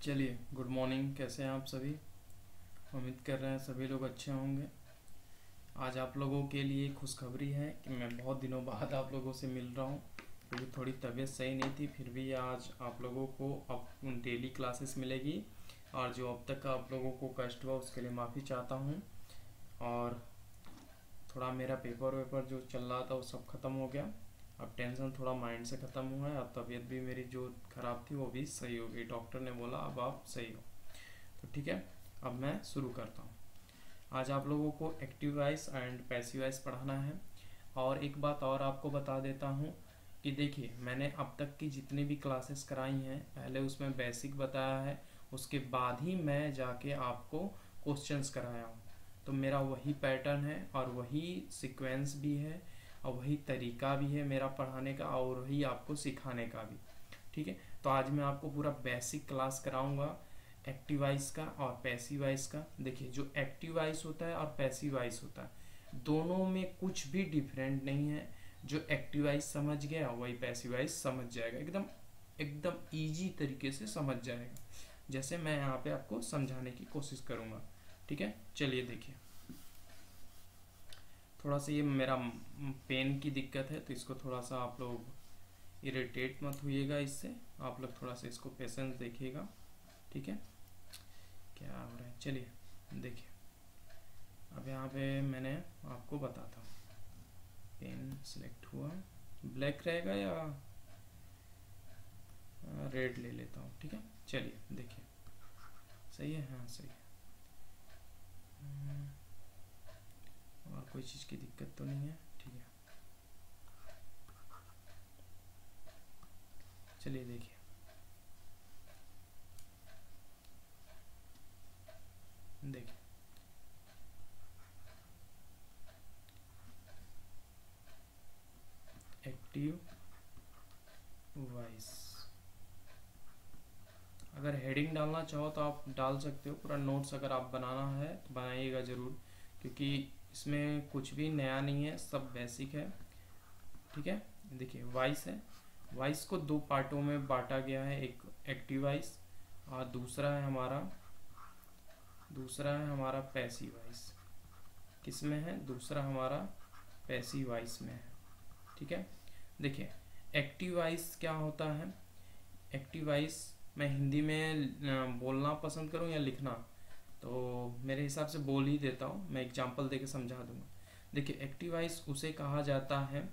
चलिए, good morning. कैसे हैं आप सभी? उम्मीद कर रहे हैं सभी लोग अच्छे होंगे। आज आप लोगों के लिए खुशखबरी है कि मैं बहुत दिनों बाद आप लोगों से मिल रहा हूँ, क्योंकि थोड़ी तबीयत सही नहीं थी। फिर भी आज आप लोगों को अब डेली क्लासेस मिलेगी, और जो अब तक आप लोगों को कष्ट हुआ उसके लिए माफ़ी चाहता हूँ। और थोड़ा मेरा पेपर वेपर जो चल रहा था वो सब ख़त्म हो गया। अब टेंशन थोड़ा माइंड से ख़त्म हुआ है, और तबीयत भी मेरी जो ख़राब थी वो भी सही हो गई। डॉक्टर ने बोला अब आप सही हो। तो ठीक है, अब मैं शुरू करता हूँ। आज आप लोगों को active voice and passive voice पढ़ाना है। और एक बात और आपको बता देता हूँ कि देखिए, मैंने अब तक की जितनी भी क्लासेस कराई हैं, पहले उसमें बेसिक बताया है, उसके बाद ही मैं जाके आपको क्वेश्चंस कराया हूँ। तो मेरा वही पैटर्न है, और वही सीक्वेंस भी है, और वही तरीका भी है मेरा पढ़ाने का, और वही आपको सिखाने का भी। ठीक है, तो आज मैं आपको पूरा बेसिक क्लास कराऊंगा एक्टिव वॉइस का और पैसिव वॉइस का। देखिए, जो एक्टिव वॉइस होता है और पैसिव वॉइस होता है, दोनों में कुछ भी डिफरेंट नहीं है। जो एक्टिव वॉइस समझ गया वही पैसिव वॉइस समझ जाएगा, एकदम एकदम इजी तरीके से समझ जाएगा, जैसे मैं यहाँ पे आपको समझाने की कोशिश करूँगा। ठीक है, चलिए देखिए। थोड़ा सा ये मेरा पेन की दिक्कत है, तो इसको थोड़ा सा आप लोग इरिटेट मत होइएगा इससे। आप लोग थोड़ा सा इसको पेशेंस देखिएगा। ठीक है, क्या हो रहा है, चलिए देखिए। अब यहाँ पे मैंने आपको बताता हूँ। पेन सिलेक्ट हुआ, ब्लैक रहेगा या रेड ले लेता हूँ। ठीक है, चलिए देखिए। सही है, हाँ सही है। और कोई चीज़ की दिक्कत तो नहीं है? ठीक है, चलिए देखिए। देखिए, एक्टिव वॉइस। अगर हेडिंग डालना चाहो तो आप डाल सकते हो। पूरा नोट्स अगर आप बनाना है तो बनाइएगा ज़रूर, क्योंकि इसमें कुछ भी नया नहीं है, सब बेसिक है। ठीक है, देखिए वॉइस है। वॉइस को दो पार्टों में बांटा गया है, एक एक्टिव वॉइस और दूसरा है हमारा पैसिव वॉइस। किस में है? दूसरा हमारा पैसिव वॉइस में है। ठीक है, देखिए एक्टिव वॉइस क्या होता है। एक्टिव वॉइस मैं हिंदी में बोलना पसंद करूं या लिखना, तो मेरे हिसाब से बोल ही देता हूं। मैं एग्जांपल देके समझा दूंगा। देखिए, एक्टिव वॉइस उसे कहा जाता है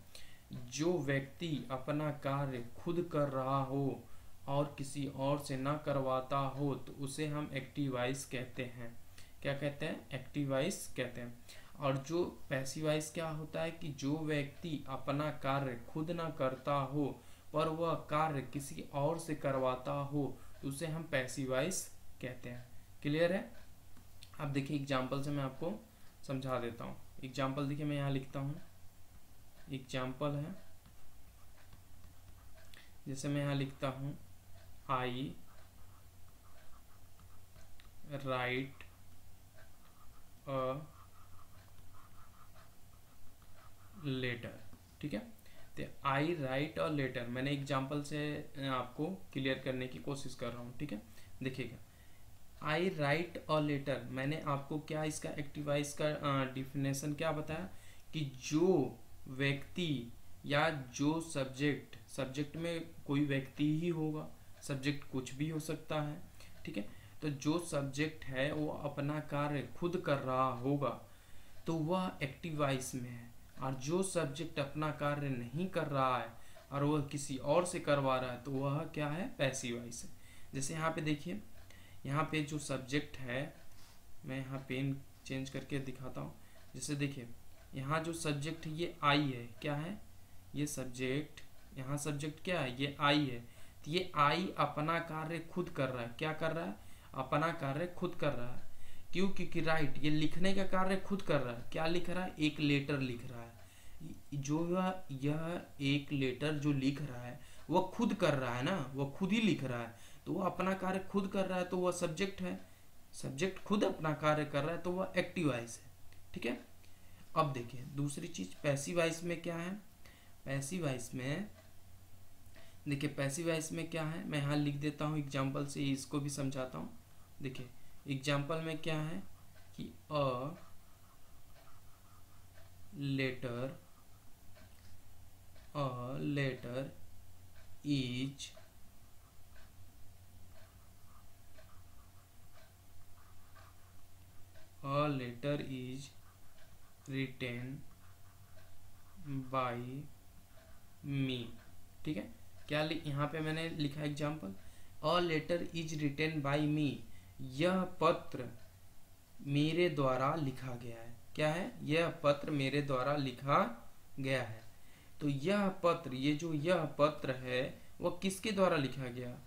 जो व्यक्ति अपना कार्य खुद कर रहा हो और किसी और से ना करवाता हो, तो उसे हम एक्टिव वॉइस कहते हैं। क्या कहते हैं? एक्टिव वॉइस कहते हैं। और जो पैसिव वॉइस क्या होता है कि जो व्यक्ति अपना कार्य खुद ना करता हो पर वह कार्य किसी और से करवाता हो, तो उसे हम पैसिव वॉइस कहते हैं। क्लियर है? अब देखिए, एग्जाम्पल से मैं आपको समझा देता हूँ। एग्जाम्पल देखिए, मैं यहाँ लिखता हूँ। एग्जाम्पल है, जैसे मैं यहाँ लिखता हूँ, आई राइट अ लेटर। ठीक है, तो आई राइट अ लेटर मैंने एग्जाम्पल से आपको क्लियर करने की कोशिश कर रहा हूँ। ठीक है, देखिएगा। आई राइट अ लेटर, मैंने आपको क्या इसका एक्टिव वॉइस का डिफिनेशन क्या बताया कि जो व्यक्ति या जो सब्जेक्ट में कोई व्यक्ति ही होगा, सब्जेक्ट कुछ भी हो सकता है। ठीक है, तो जो सब्जेक्ट है वो अपना कार्य खुद कर रहा होगा तो वह एक्टिव वॉइस में है। और जो सब्जेक्ट अपना कार्य नहीं कर रहा है और वह किसी और से करवा रहा है, तो वह क्या है? पैसिव वॉइस है। जैसे यहाँ पे देखिए, यहाँ पे जो सब्जेक्ट है, मैं यहाँ पेन चेंज करके दिखाता हूँ। जैसे देखिए, यहाँ जो सब्जेक्ट है ये आई है। क्या है ये सब्जेक्ट? यहाँ सब्जेक्ट क्या है? ये आई है। तो ये आई अपना कार्य खुद कर रहा है। क्या कर रहा है? अपना कार्य खुद कर रहा है। क्यों? क्योंकि राइट, ये लिखने का कार्य खुद कर रहा है। क्या लिख रहा है? एक लेटर लिख रहा है। जो यह एक लेटर जो लिख रहा है वह खुद कर रहा है ना, वह खुद ही लिख रहा है, तो वह अपना कार्य खुद कर रहा है, तो वह सब्जेक्ट है। सब्जेक्ट खुद अपना कार्य कर रहा है, तो वह एक्टिव वॉइस है। ठीक है, अब देखिए दूसरी चीज पैसिव वॉइस में क्या है। पैसिव वॉइस में देखिए पैसिव वॉइस में क्या है, मैं यहाँ लिख देता हूँ एग्जाम्पल से, इसको भी समझाता हूँ। देखिए एग्जाम्पल में क्या है कि a letter is written by me. ठीक है, क्या यहाँ पे मैंने लिखा example, a letter is written by me, यह पत्र मेरे द्वारा लिखा गया है। क्या है, यह पत्र मेरे द्वारा लिखा गया है। तो यह पत्र, ये जो यह पत्र है वह किसके द्वारा लिखा गया,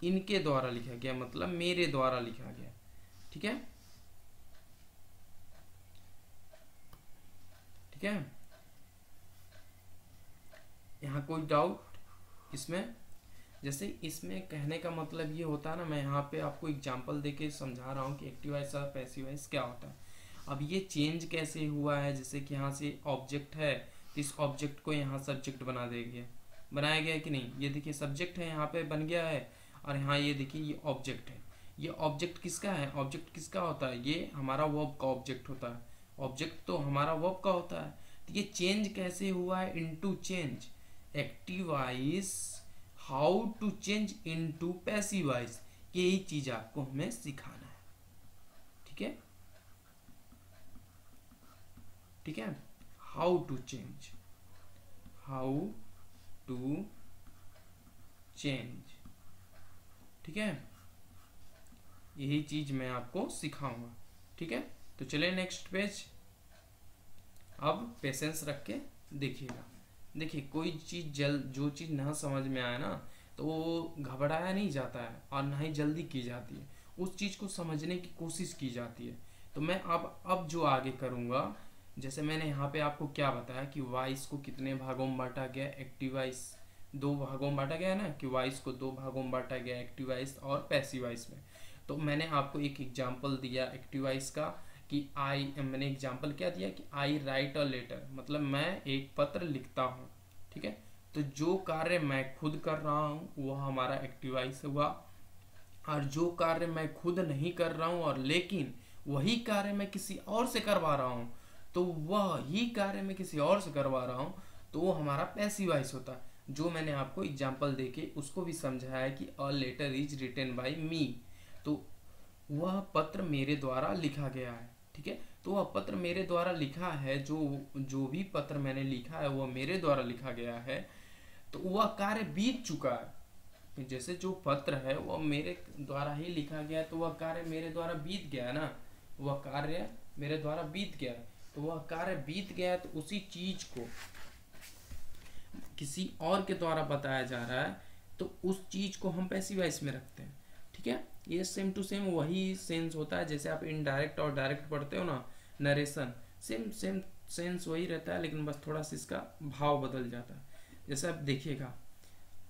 इनके द्वारा लिखा गया, मतलब मेरे द्वारा लिखा गया। ठीक है, ठीक है, यहाँ कोई डाउट इसमें? जैसे इसमें कहने का मतलब ये होता है ना, मैं यहाँ पे आपको एग्जांपल देके समझा रहा हूँ कि एक्टिव वॉइस और पैसिव वॉइस क्या होता है। अब ये चेंज कैसे हुआ है, जैसे कि यहाँ से ऑब्जेक्ट है तो इस ऑब्जेक्ट को यहाँ सब्जेक्ट बनाया गया है कि नहीं। ये देखिए सब्जेक्ट है यहाँ पे बन गया है, और यहाँ ये देखिए ये ऑब्जेक्ट है। ये ऑब्जेक्ट किसका है, ऑब्जेक्ट किसका होता है, ये हमारा वर्ब का ऑब्जेक्ट होता है। ऑब्जेक्ट तो हमारा वर्ब का होता है। तो ये चेंज कैसे हुआ है, into change active voice, how to change into passive voice, यही चीज आपको हमें सिखाना है। ठीक है, ठीक है, हाउ टू चेंज ठीक है, यही चीज मैं आपको सिखाऊंगा। ठीक है, तो चलिए नेक्स्ट पेज। अब पेशेंस रख के देखिएगा। देखिए कोई चीज जो चीज ना समझ में आए ना तो वो घबराया नहीं जाता है और ना ही जल्दी की जाती है, उस चीज को समझने की कोशिश की जाती है। तो मैं अब जो आगे करूंगा, जैसे मैंने यहाँ पे आपको क्या बताया कि वॉइस को कितने भागों में बांटा गया, एक्टिव वॉइस 2 भागों में बांटा गया है ना, कि वॉइस को 2 भागों में बांटा गया, एक्टिव वॉइस और पैसिव वॉइस में। तो मैंने आपको एक एग्जाम्पल दिया एक्टिव वॉइस का कि मैंने एग्जाम्पल क्या दिया कि आई राइट अ लेटर, मतलब मैं एक पत्र लिखता हूँ। ठीक है, तो जो कार्य मैं खुद कर रहा हूँ वह हमारा एक्टिव वॉइस हुआ, और जो कार्य मैं खुद नहीं कर रहा हूँ और लेकिन वही कार्य मैं किसी और से करवा रहा हूँ, तो वही कार्य मैं किसी और से करवा रहा हूँ, तो वो हमारा पैसिव वॉइस होता है। जो मैंने आपको एग्जाम्पल देके उसको भी समझाया है कि a letter is written by me, तो वह पत्र मेरे द्वारा लिखा गया है। ठीक है, तो वह पत्र मेरे द्वारा लिखा है, जो भी पत्र मैंने लिखा है वह मेरे द्वारा लिखा गया है, तो वह कार्य बीत चुका है। जैसे जो पत्र है वह मेरे द्वारा ही लिखा गया है, तो वह कार्य मेरे द्वारा बीत गया है ना, वह कार्य मेरे द्वारा बीत गया है, तो वह कार्य बीत गया है, तो उसी चीज को किसी और के द्वारा बताया जा रहा है, तो उस चीज को हम पैसिव वॉइस में रखते हैं। ठीक है, ये सेम टू सेम वही सेंस होता है जैसे आप इनडायरेक्ट और डायरेक्ट पढ़ते हो ना, नरेशन, सेम सेम सेंस वही रहता है, लेकिन बस थोड़ा सा इसका भाव बदल जाता है। जैसे आप देखिएगा,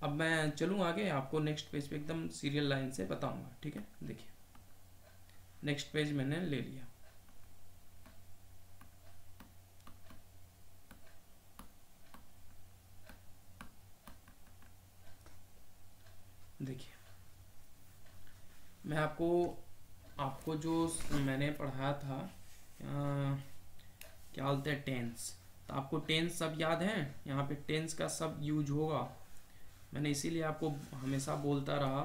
अब मैं चलूँ आगे, आपको नेक्स्ट पेज पे एकदम सीरियल लाइन से बताऊंगा। ठीक है, देखिए नेक्स्ट पेज मैंने ले लिया। देखिए मैं आपको जो मैंने पढ़ाया था क्या बोलते हैं टेंस, तो आपको टेंस सब याद है, यहाँ पे टेंस का सब यूज होगा। मैंने इसीलिए आपको हमेशा बोलता रहा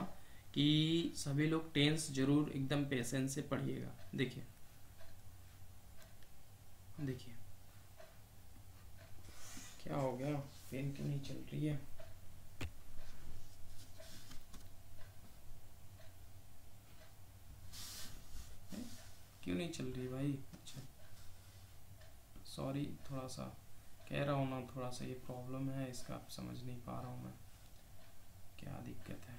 कि सभी लोग टेंस जरूर एकदम पेशेंस से पढ़िएगा। देखिए देखिए क्या हो गया, पेन क्यों नहीं चल रही है? क्यों नहीं चल रही भाई? अच्छा सॉरी, थोड़ा सा कह रहा हूँ ना, थोड़ा सा ये प्रॉब्लम है, इसका आप समझ नहीं पा रहा हूँ मैं क्या दिक्कत है।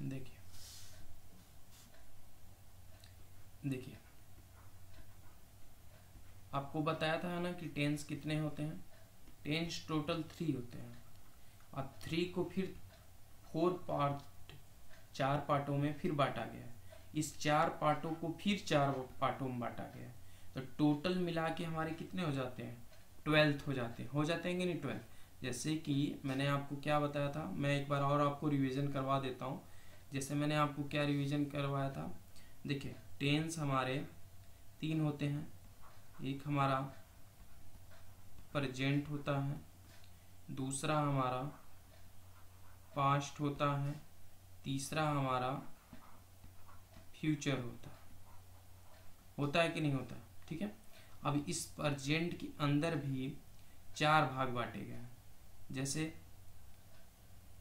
देखिए देखिए आपको बताया था ना कि टेंस कितने होते हैं, टेंस टोटल 3 होते हैं, और 3 को फिर 4 पार्ट 4 पार्टों में फिर बांटा गया है। इस 4 पार्टों को फिर 4 पार्टों में बांटा गया है। तो टोटल मिला के हमारे कितने हो जाते हैं, 12 हो जाते हैं कि नहीं 12। जैसे कि मैंने आपको क्या बताया था, मैं एक बार और आपको रिवीजन करवा देता हूँ। जैसे मैंने आपको क्या रिवीजन करवाया था, देखिए टेंस हमारे 3 होते हैं। एक हमारा प्रेजेंट होता है, दूसरा हमारा पास्ट होता है, तीसरा हमारा फ्यूचर होता है कि नहीं होता, ठीक है। अब इस प्रेजेंट के अंदर भी 4 भाग बांटे गए हैं। जैसे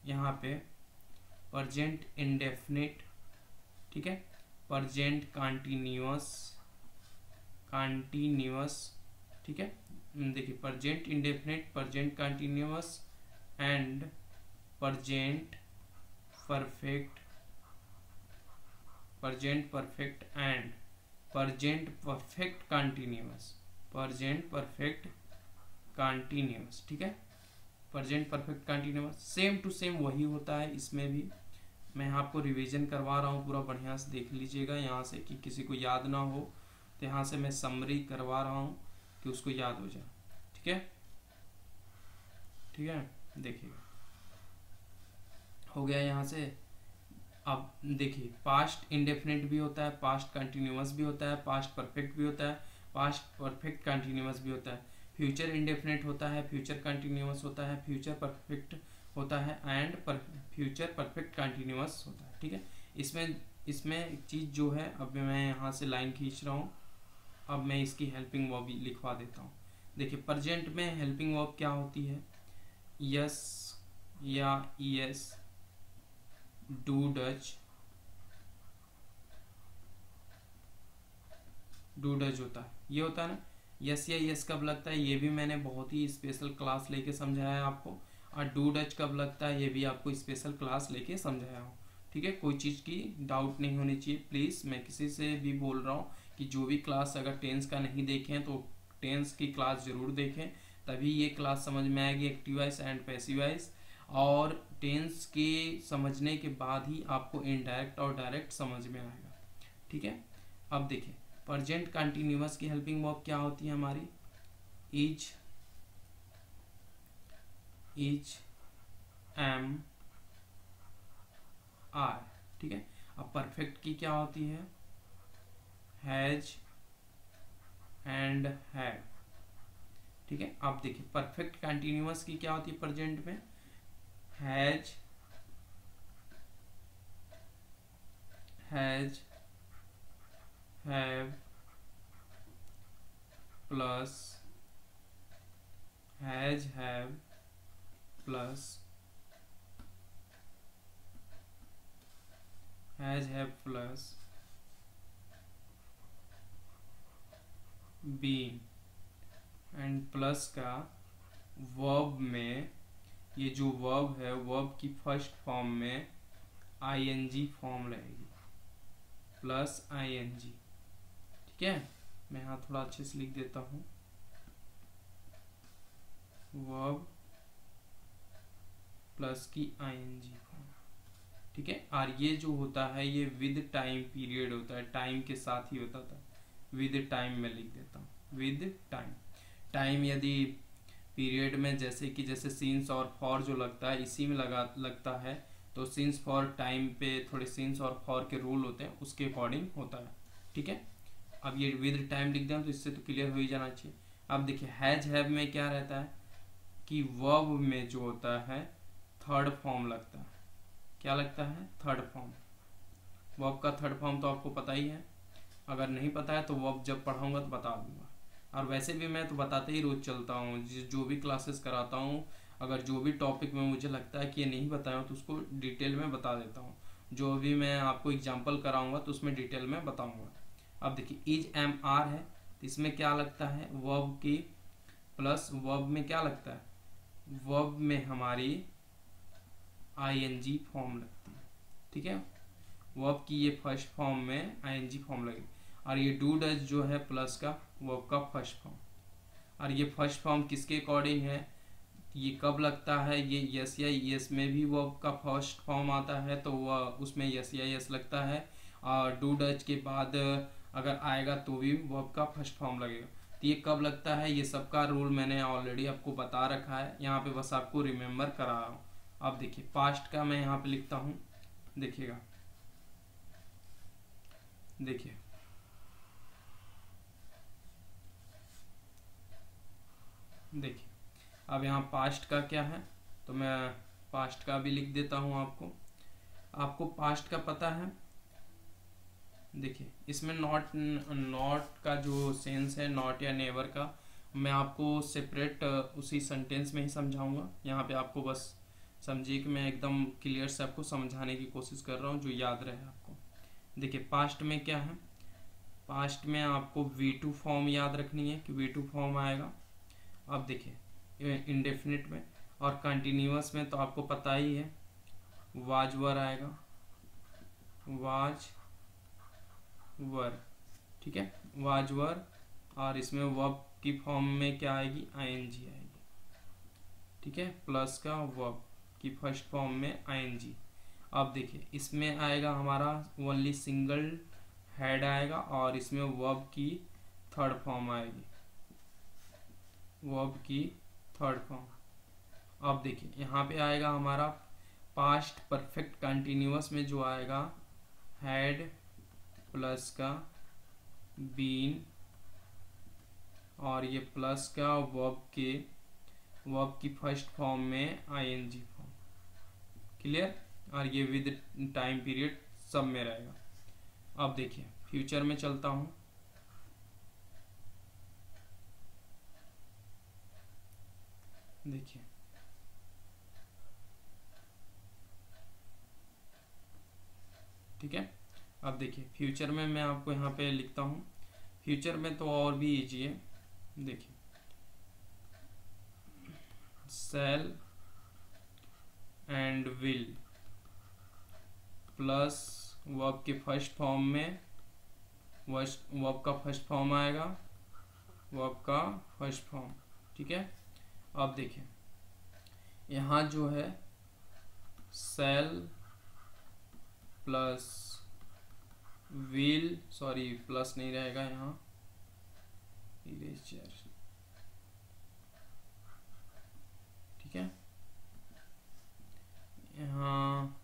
यहाँ पे प्रेजेंट इंडेफिनिट, ठीक है, प्रेजेंट कंटिन्यूअस, ठीक है। देखिए present indefinite, present continuous and present perfect and present perfect continuous, ठीक है। Present perfect continuous same to same वही होता है इसमें भी। मैं आपको रिवीजन करवा रहा हूँ, पूरा बढ़िया से देख लीजिएगा यहाँ से, कि किसी को याद ना हो। तो यहाँ से मैं समरी करवा रहा हूँ कि उसको याद हो जाए, ठीक है। देखिएगा हो गया यहाँ से। अब देखिए पास्ट इंडेफिनिट भी होता है, पास्ट कंटिन्यूअस भी होता है, पास्ट परफेक्ट भी होता है, पास्ट परफेक्ट कंटिन्यूअस भी होता है, फ्यूचर इंडेफिनिट होता है, फ्यूचर कंटिन्यूअस होता है, फ्यूचर परफेक्ट होता है एंड फ्यूचर परफेक्ट कंटिन्यूअस होता है, ठीक है। इसमें एक चीज़ जो है, अब मैं यहाँ से लाइन खींच रहा हूँ, अब मैं इसकी हेल्पिंग वर्ब लिखवा देता हूँ। देखिए प्रेजेंट में हेल्पिंग वर्ब क्या होती है, यस या ईएस, डू डज होता है, ये होता है ना। यस या यस कब लगता है, ये भी मैंने बहुत ही स्पेशल क्लास लेके समझाया है आपको। और डू डज कब लगता है, ये भी आपको स्पेशल क्लास लेके समझाया हूँ, ठीक है। कोई चीज़ की डाउट नहीं होनी चाहिए प्लीज़। मैं किसी से भी बोल रहा हूँ कि जो भी क्लास अगर टेंस का नहीं देखें तो टेंस की क्लास ज़रूर देखें, तभी ये क्लास समझ में आएगी, active voice and passive voice. और टेंस के समझने के बाद ही आपको इनडायरेक्ट और डायरेक्ट समझ में आएगा, ठीक है। अब देखिए प्रेजेंट कंटिन्यूअस की हेल्पिंग वर्ब क्या होती है हमारी, इज, एम, आर, ठीक है। अब परफेक्ट की क्या होती है, हैज एंड हैव, ठीक है। अब देखिए परफेक्ट कंटिन्यूअस की क्या होती है प्रेजेंट में, has, have plus has, have plus been and plus का वर्ब में, ये जो वर्ब है वर्ब की फर्स्ट फॉर्म में आईएनजी फॉर्म रहेगी, प्लस आईएनजी, ठीक है। मैं यहाँ थोड़ा अच्छे से लिख देता हूँ, वर्ब प्लस की आईएनजी फॉर्म, ठीक है। और ये जो होता है ये विद टाइम पीरियड होता है, टाइम के साथ ही होता था, विद टाइम में लिख देता हूँ, विद टाइम यदि पीरियड में जैसे सीन्स और फॉर जो लगता है इसी में लगता है, तो सीन्स फॉर टाइम पे थोड़े सीन्स और फॉर के रूल होते हैं, उसके अकॉर्डिंग होता है, ठीक है। अब ये विद टाइम लिख दें तो इससे तो क्लियर हो ही जाना चाहिए। अब देखिए हैज हैव में क्या रहता है कि वर्ब में जो होता है थर्ड फॉर्म लगता है, क्या लगता है, थर्ड फॉर्म। वर्ब का थर्ड फॉर्म तो आपको पता ही है, अगर नहीं पता है तो वर्ब जब पढ़ाऊंगा तो बता दूंगा। और वैसे भी मैं तो बताते ही रोज चलता हूँ, जो भी क्लासेस कराता हूँ, अगर जो भी टॉपिक में मुझे लगता है कि ये नहीं बताया तो उसको डिटेल में बता देता हूँ। जो भी मैं आपको एग्जाम्पल कराऊंगा तो उसमें डिटेल में बताऊंगा। अब देखिए इज एम आर है, तो इसमें क्या लगता है, वर्ब की प्लस वर्ब में क्या लगता है, वर्ब में हमारी आईएनजी फॉर्म लगती है, ठीक है। वर्ब की ये फर्स्ट फॉर्म में आईएनजी फॉर्म लगेगी। और ये डू डज जो है प्लस का वर्ब का फर्स्ट फॉर्म, और ये फर्स्ट फॉर्म किसके अकॉर्डिंग है, ये कब लगता है, ये यस या यस में भी वर्ब का फर्स्ट फॉर्म आता है तो वह उसमें यस या यस लगता है। और डू डज के बाद अगर आएगा तो भी वर्ब का फर्स्ट फॉर्म लगेगा। तो ये कब लगता है, ये सबका रूल मैंने ऑलरेडी आपको बता रखा है, यहाँ पे बस आपको रिमेम्बर करा रहा हूँ। अब देखिए पास्ट का मैं यहाँ पे लिखता हूँ, देखिएगा, देखिए देखिए अब यहाँ पास्ट का क्या है, तो मैं पास्ट का भी लिख देता हूँ आपको। आपको पास्ट का पता है, देखिए इसमें नॉट नॉट का जो सेंस है, नॉट या नेवर का, मैं आपको सेपरेट उसी सेंटेंस में ही समझाऊंगा। यहाँ पे आपको बस समझिए कि मैं एकदम क्लियर से आपको समझाने की कोशिश कर रहा हूँ जो याद रहे आपको। देखिए पास्ट में क्या है, पास्ट में आपको V2 फॉर्म याद रखनी है कि V2 फॉर्म आएगा। अब देखिए इंडेफिनिट में और कंटिन्यूअस में तो आपको पता ही है वाज वर आएगा, वाज वर, ठीक है, वाज वर। और इसमें वर्ब की फॉर्म में क्या आएगी, आईएनजी आएगी, ठीक है, प्लस का वर्ब की फर्स्ट फॉर्म में आईएनजी। अब देखिए इसमें आएगा हमारा ओनली सिंगल हेड आएगा और इसमें वर्ब की थर्ड फॉर्म आएगी, वर्ब की थर्ड फॉर्म। अब देखिए यहाँ पे आएगा हमारा पास्ट परफेक्ट कंटिन्यूअस में जो आएगा हैड प्लस का बीन और ये प्लस का वर्ब की फर्स्ट फॉर्म में आईएनजी फॉर्म, क्लियर। और ये विद टाइम पीरियड सब में रहेगा। अब देखिए फ्यूचर में चलता हूँ, देखिए ठीक है। अब देखिए फ्यूचर में मैं आपको यहाँ पे लिखता हूँ, फ्यूचर में तो और भी इजी है। देखिए shall and will plus verb के फर्स्ट फॉर्म में वर्ब का फर्स्ट फॉर्म आएगा, वर्ब का फर्स्ट फॉर्म, ठीक है। अब देखिए यहाँ जो है shall plus will, sorry plus नहीं रहेगा यहाँ, इरेजर, ठीक है। यहाँ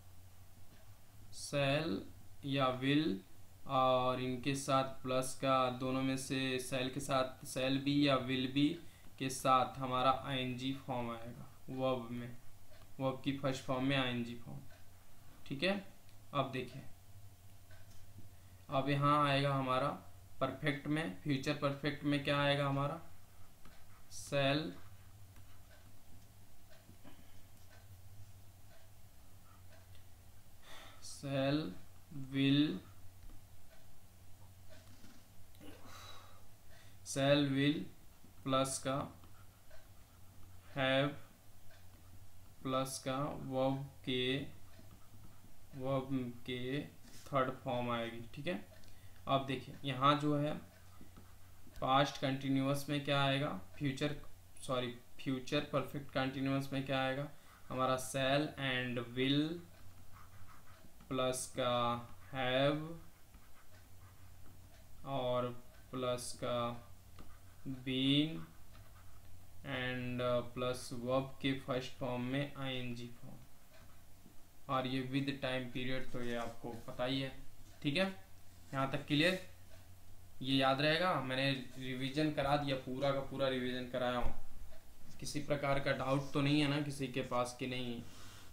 सेल या विल और इनके साथ प्लस का, दोनों में से सेल के साथ सेल बी या विल बी के साथ हमारा आईएनजी फॉर्म आएगा वर्ब में, वर्ब की फर्स्ट फॉर्म में आईएनजी फॉर्म, ठीक है। अब देखिए अब यहाँ आएगा हमारा परफेक्ट में, फ्यूचर परफेक्ट में क्या आएगा हमारा सेल विल प्लस का हैव प्लस का वर्ब के थर्ड फॉर्म आएगी, ठीक है। अब देखिए यहाँ जो है पास्ट कंटिन्यूअस में क्या आएगा, फ्यूचर परफेक्ट कंटिन्यूअस में क्या आएगा हमारा सेल एंड विल प्लस का हैव और प्लस का बीन एंड प्लस वर्ब के फर्स्ट फॉर्म में आईएनजी फॉर्म, और ये विद टाइम पीरियड, तो ये आपको पता ही है, ठीक है। यहाँ तक क्लियर, ये याद रहेगा। मैंने रिवीजन करा दिया, पूरा का पूरा रिवीजन कराया हूँ। किसी प्रकार का डाउट तो नहीं है ना किसी के पास कि नहीं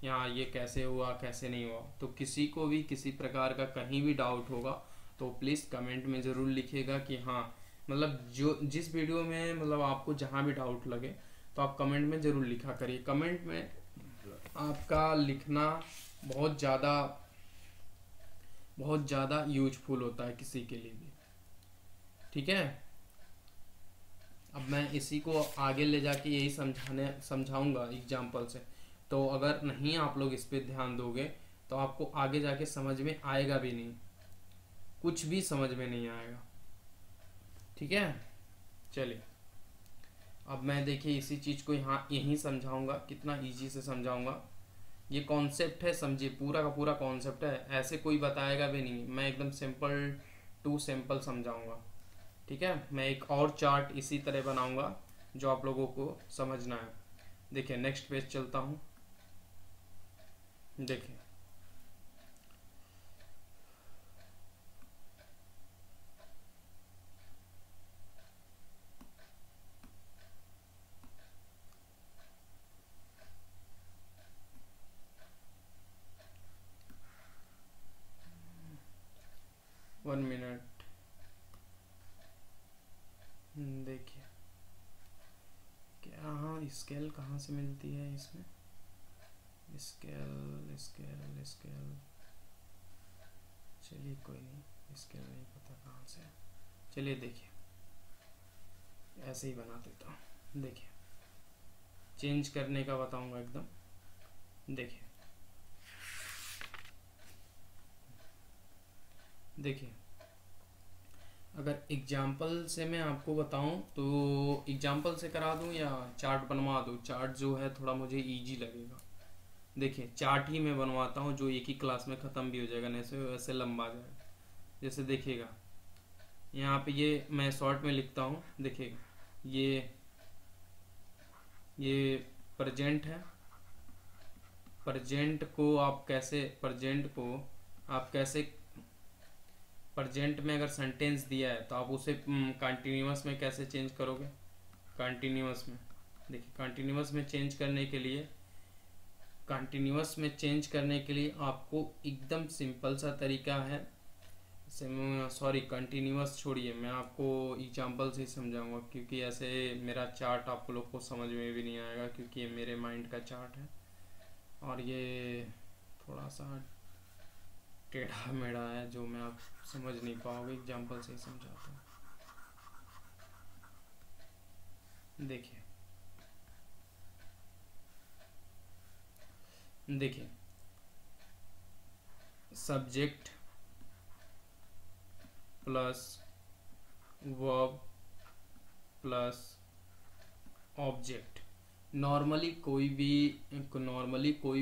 यहाँ ये कैसे हुआ कैसे नहीं हुआ। तो किसी को भी किसी प्रकार का कहीं भी डाउट होगा तो प्लीज़ कमेंट में ज़रूर लिखिएगा कि हाँ, मतलब जो जिस वीडियो में मतलब आपको जहाँ भी डाउट लगे तो आप कमेंट में ज़रूर लिखा करिए। कमेंट में आपका लिखना बहुत ज़्यादा यूजफुल होता है किसी के लिए भी, ठीक है। अब मैं इसी को आगे ले जाके यही समझाऊंगा एग्जाम्पल से। तो अगर नहीं आप लोग इस पे ध्यान दोगे तो आपको आगे जाके समझ में आएगा भी नहीं, कुछ भी समझ में नहीं आएगा, ठीक है। चलिए अब मैं देखिए इसी चीज़ को यहाँ यहीं समझाऊंगा, कितना इजी से समझाऊंगा। ये कॉन्सेप्ट है, समझिए, पूरा का पूरा कॉन्सेप्ट है, ऐसे कोई बताएगा भी नहीं, मैं एकदम सिंपल टू सिंपल समझाऊंगा। ठीक है, मैं एक और चार्ट इसी तरह बनाऊंगा जो आप लोगों को समझना है। देखिए नेक्स्ट पेज चलता हूँ। देखिए 1 मिनट। देखिए क्या, हाँ स्केल कहाँ से मिलती है इसमें, स्केल स्केल स्केल, चलिए कोई नहीं, स्केल नहीं पता कहाँ से। चलिए देखिए ऐसे ही बना देता हूँ। देखिए चेंज करने का बताऊंगा एकदम। देखिए देखिए अगर एग्जाम्पल से मैं आपको बताऊं तो एग्जाम्पल से करा दूं या चार्ट बनवा दूं। चार्ट जो है थोड़ा मुझे इजी लगेगा। देखिए चार्ट ही मैं बनवाता हूं जो एक ही क्लास में ख़त्म भी हो जाएगा, नहीं से वैसे लंबा जाएगा। जैसे देखिएगा यहाँ पे ये मैं शॉर्ट में लिखता हूँ। देखिएगा ये प्रेजेंट है। प्रेजेंट को आप कैसे, प्रेजेंट में अगर सेंटेंस दिया है तो आप उसे कंटिन्यूअस में कैसे चेंज करोगे। कंटिन्यूअस में, देखिए कंटिन्यूअस में चेंज करने के लिए आपको एकदम सिंपल सा तरीका है। सॉरी कंटिन्यूअस छोड़िए, मैं आपको एग्जांपल से समझाऊंगा, क्योंकि ऐसे मेरा चार्ट आप लोग को समझ में भी नहीं आएगा, क्योंकि ये मेरे माइंड का चार्ट है और ये थोड़ा सा टेढ़ा मेढ़ा है जो मैं आप समझ नहीं पाओगे। एग्जांपल से ही समझाता हूँ। देखिए subject plus verb plus object. Normally कोई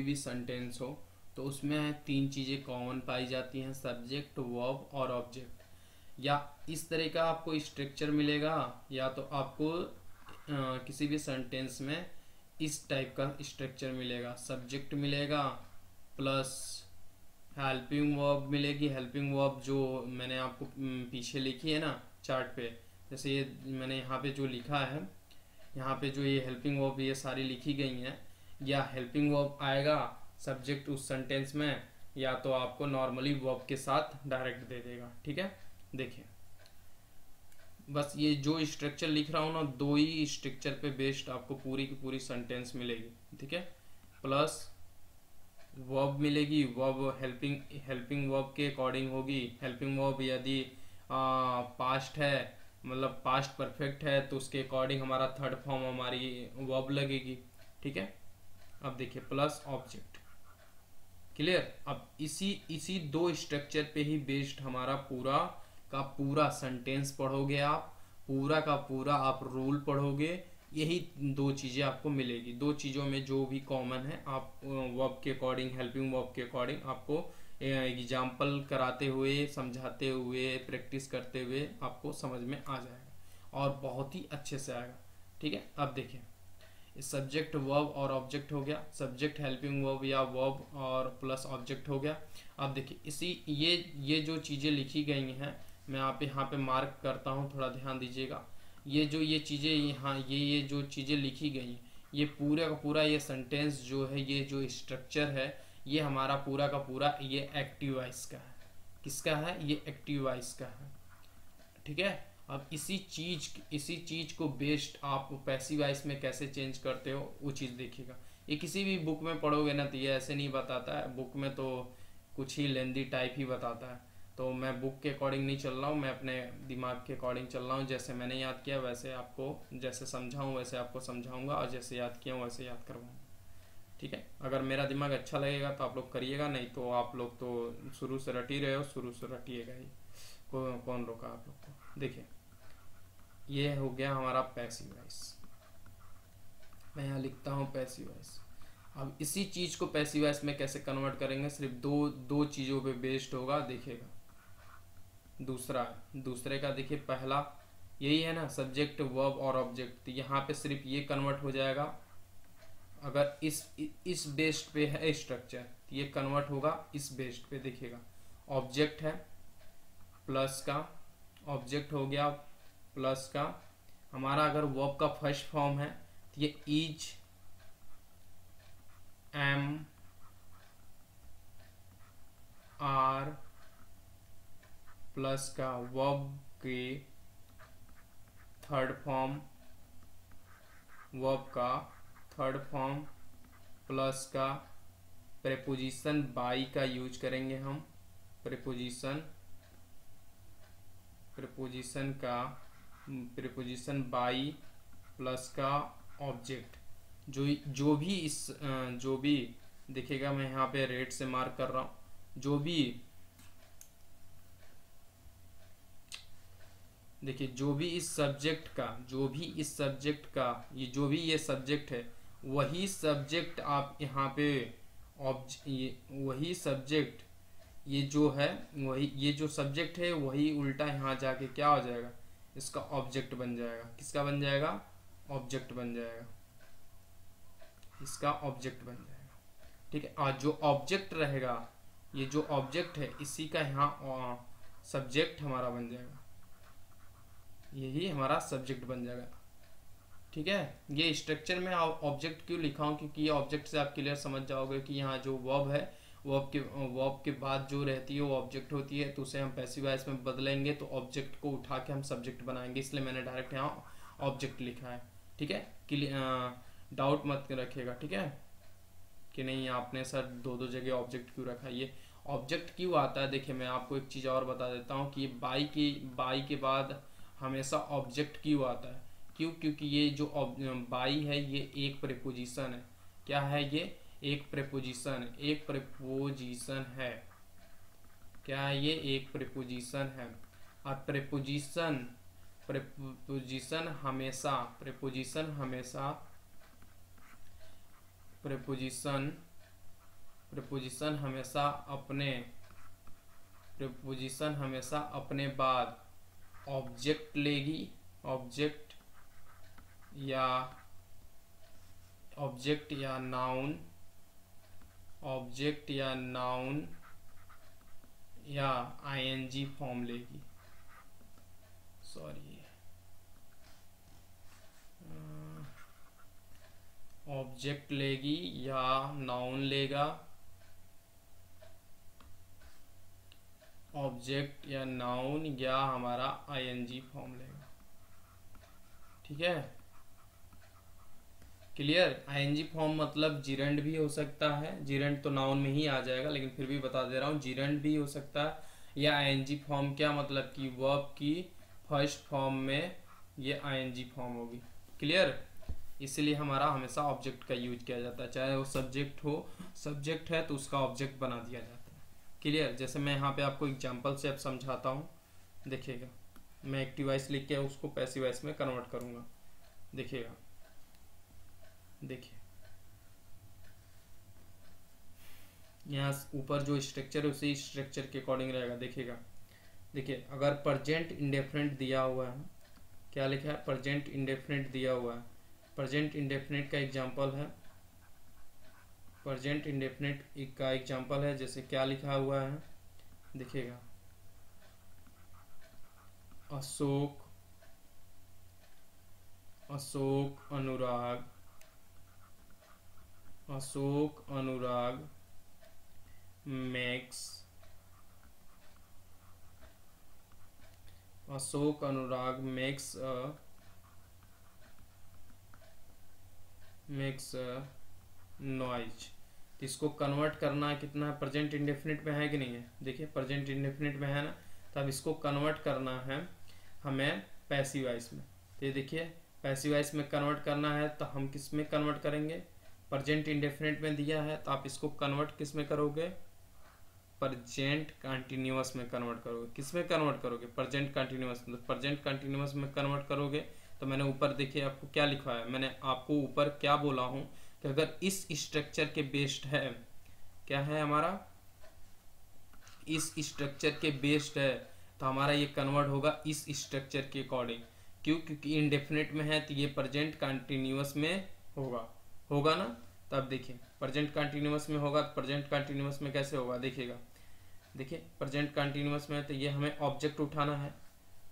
भी सेंटेंस हो तो उसमें 3 चीज़ें कॉमन पाई जाती हैं, सब्जेक्ट वर्ब और ऑब्जेक्ट। या इस तरह का आपको स्ट्रक्चर मिलेगा, या तो आपको किसी भी सेंटेंस में इस टाइप का स्ट्रक्चर मिलेगा। सब्जेक्ट मिलेगा प्लस हेल्पिंग वर्ब मिलेगी। हेल्पिंग वर्ब जो मैंने आपको पीछे लिखी है ना चार्ट पे, जैसे ये मैंने यहाँ पे जो लिखा है, यहाँ पे जो ये हेल्पिंग वर्ब ये सारी लिखी गई हैं, या हेल्पिंग वर्ब आएगा सब्जेक्ट उस सेंटेंस में, या तो आपको नॉर्मली वर्ब के साथ डायरेक्ट दे देगा। ठीक है, देखिए बस ये जो स्ट्रक्चर लिख रहा हूँ ना, 2 ही स्ट्रक्चर पे बेस्ड आपको पूरी की पूरी सेंटेंस मिलेगी। ठीक है, प्लस वर्ब मिलेगी। वर्ब हेल्पिंग वर्ब के अकॉर्डिंग होगी। हेल्पिंग वर्ब यदि पास्ट है, मतलब पास्ट परफेक्ट है, तो उसके अकॉर्डिंग हमारा थर्ड फॉर्म हमारी वर्ब लगेगी। ठीक है, अब देखिए प्लस ऑब्जेक्ट। क्लियर। अब इसी 2 स्ट्रक्चर पे ही बेस्ड हमारा पूरा का पूरा सेंटेंस पढ़ोगे आप, पूरा का पूरा आप रूल पढ़ोगे। यही 2 चीज़ें आपको मिलेगी। 2 चीज़ों में जो भी कॉमन है, आप वर्ब के अकॉर्डिंग, हेल्पिंग वर्ब के अकॉर्डिंग आपको एग्जाम्पल कराते हुए, समझाते हुए, प्रैक्टिस करते हुए आपको समझ में आ जाएगा और बहुत ही अच्छे से आएगा। ठीक है, अब देखिए सब्जेक्ट वर्ब और ऑब्जेक्ट हो गया, सब्जेक्ट हेल्पिंग वर्ब या वर्ब और प्लस ऑब्जेक्ट हो गया। अब देखिए ये जो चीज़ें लिखी गई हैं, मैं आप यहाँ पे मार्क करता हूँ, थोड़ा ध्यान दीजिएगा। ये चीज़ें यहाँ ये जो चीज़ें लिखी गई हैं, ये पूरा का पूरा ये सेंटेंस जो है, ये जो स्ट्रक्चर है, ये हमारा पूरा का पूरा ये एक्टिव वॉइस का है। किसका है? ये एक्टिव वॉइस का है। ठीक है, अब इसी चीज को बेस्ड आप पैसिव वॉइस में कैसे चेंज करते हो वो चीज़ देखिएगा। ये किसी भी बुक में पढ़ोगे ना तो ये ऐसे नहीं बताता है। बुक में तो कुछ ही लेंदी टाइप ही बताता है। तो मैं बुक के अकॉर्डिंग नहीं चल रहा हूँ, मैं अपने दिमाग के अकॉर्डिंग चल रहा हूँ। जैसे मैंने याद किया वैसे आपको, जैसे समझाऊँ वैसे आपको समझाऊंगा, और जैसे याद किया हूँ वैसे याद करवाऊंगा। ठीक है, अगर मेरा दिमाग अच्छा लगेगा तो आप लोग करिएगा, नहीं तो आप लोग तो शुरू से रट ही रहे हो, शुरू से रटिएगा ही। कौन रोका आप लोग को। देखिए ये हो गया हमारा पैसिव वॉइस। मैं यहाँ लिखता हूँ पैसिव वॉइस। अब इसी चीज को पैसिव वॉइस में कैसे कन्वर्ट करेंगे, सिर्फ दो चीजों पे बेस्ड होगा, देखिएगा। दूसरे का देखिए, पहला यही है ना, सब्जेक्ट वर्ब और ऑब्जेक्ट, यहाँ पे सिर्फ ये कन्वर्ट हो जाएगा। अगर इस बेस्ड पे है स्ट्रक्चर, ये कन्वर्ट होगा इस बेस्ड पे। देखिएगा, ऑब्जेक्ट है प्लस का, ऑब्जेक्ट हो गया प्लस का हमारा। अगर वर्ब का फर्स्ट फॉर्म है तो ये इज, एम, आर प्लस का वर्ब के थर्ड फॉर्म, वर्ब का थर्ड फॉर्म प्लस का प्रेपोजिशन बाई का यूज करेंगे हम। प्रेपोजिशन बाई प्लस का ऑब्जेक्ट, जो भी देखिएगा, मैं यहाँ पे रेड से मार्क कर रहा हूँ, देखिए जो भी इस सब्जेक्ट का ये जो भी ये सब्जेक्ट है, वही सब्जेक्ट आप यहाँ पे वही सब्जेक्ट ये जो है, वही ये जो सब्जेक्ट है वही उल्टा यहाँ जाके क्या हो जाएगा, इसका ऑब्जेक्ट बन जाएगा। किसका बन जाएगा? ऑब्जेक्ट बन जाएगा, इसका ऑब्जेक्ट बन जाएगा। ठीक है, और जो ऑब्जेक्ट रहेगा, ये जो ऑब्जेक्ट है इसी का यहाँ सब्जेक्ट हमारा बन जाएगा, यही हमारा सब्जेक्ट बन जाएगा। ठीक है, ये स्ट्रक्चर में ऑब्जेक्ट क्यों लिखा हूँ, क्योंकि ये ऑब्जेक्ट से आप क्लियर समझ जाओगे कि यहाँ जो वर्ब है, वर्ब के बाद जो रहती है वो ऑब्जेक्ट होती है, तो उसे हम पैसिव वॉइस में बदलेंगे तो ऑब्जेक्ट को उठा के हम सब्जेक्ट बनाएंगे, इसलिए मैंने डायरेक्ट यहाँ ऑब्जेक्ट लिखा है। ठीक है, डाउट मत रखिएगा, ठीक है, कि नहीं आपने सर दो जगह ऑब्जेक्ट क्यों रखा। ये ऑब्जेक्ट क्यों आता है, देखिए मैं आपको एक चीज़ और बता देता हूँ कि बाई के बाद हमेशा ऑब्जेक्ट क्यों आता है। क्यों? क्योंकि ये जो बाई है ये एक प्रेपोजिशन है। क्या है ये? एक प्रेपोजिशन है। क्या है ये? एक प्रेपोजिशन है। और प्रेपोजिशन हमेशा अपने बाद ऑब्जेक्ट लेगी, ऑब्जेक्ट या नाउन या आईएनजी फॉर्म लेगी। सॉरी, ऑब्जेक्ट लेगी या नाउन लेगा, ऑब्जेक्ट या नाउन या हमारा आईएनजी फॉर्म लेगा। ठीक है, क्लियर? आईएनजी फॉर्म मतलब जिरेंड भी हो सकता है, जिरेंड तो नाउन में ही आ जाएगा, लेकिन फिर भी बता दे रहा हूँ, जिरेंड भी हो सकता है। या आईएनजी फॉर्म क्या मतलब कि वर्ब की फर्स्ट फॉर्म में ये आईएनजी फॉर्म होगी। क्लियर? इसलिए हमारा हमेशा ऑब्जेक्ट का यूज किया जाता है, चाहे वो सब्जेक्ट है तो उसका ऑब्जेक्ट बना दिया जाता है। क्लियर? जैसे मैं यहाँ पे आपको एग्जांपल से अब समझाता हूँ, देखिएगा, मैं एक्टिव वॉइस लिख के उसको पैसिव वॉइस में कन्वर्ट करूँगा। देखिएगा, देखिए यहाँ ऊपर जो स्ट्रक्चर है उसी स्ट्रक्चर के अकॉर्डिंग रहेगा। देखिएगा, देखिए अगर प्रेजेंट इंडेफिनिट दिया हुआ है, क्या लिखा है? प्रेजेंट इंडेफिनिट दिया हुआ है। प्रेजेंट इंडेफिनिट का एग्जांपल है, जैसे क्या लिखा हुआ है, देखिएगा, अशोक अनुराग makes a noise। इसको कन्वर्ट करना है कितना है? प्रेजेंट इंडेफिनिट में है कि नहीं है? देखिए प्रेजेंट इंडेफिनिट में है ना, तब इसको कन्वर्ट करना है हमें पैसिव वॉइस में। तो ये देखिए पैसिव वॉइस में कन्वर्ट करना है तो हम किस में कन्वर्ट करेंगे? प्रेजेंट इंडेफिनिट में दिया है तो आप इसको कन्वर्ट किस में करोगे? प्रेजेंट कंटिन्यूअस में कन्वर्ट करोगे। किस में कन्वर्ट करोगे? प्रेजेंट कंटिन्यूअस में। प्रेजेंट कंटिन्यूअस में कन्वर्ट करोगे तो मैंने ऊपर देखिए आपको क्या लिखा है, मैंने आपको ऊपर क्या बोला हूँ, कि अगर इस स्ट्रक्चर के बेस्ड है, क्या है हमारा, इस स्ट्रक्चर के बेस्ड है, तो हमारा ये कन्वर्ट होगा इस स्ट्रक्चर के अकॉर्डिंग। क्यों? क्योंकि इंडेफिनिट में है तो ये प्रेजेंट कंटिन्यूअस में होगा ना। तो अब देखिए प्रेजेंट कंटिन्यूअस में होगा, तो प्रेजेंट कंटिन्यूअस में कैसे होगा देखिएगा। देखिए प्रेजेंट कंटिन्यूअस में तो ये हमें ऑब्जेक्ट उठाना है।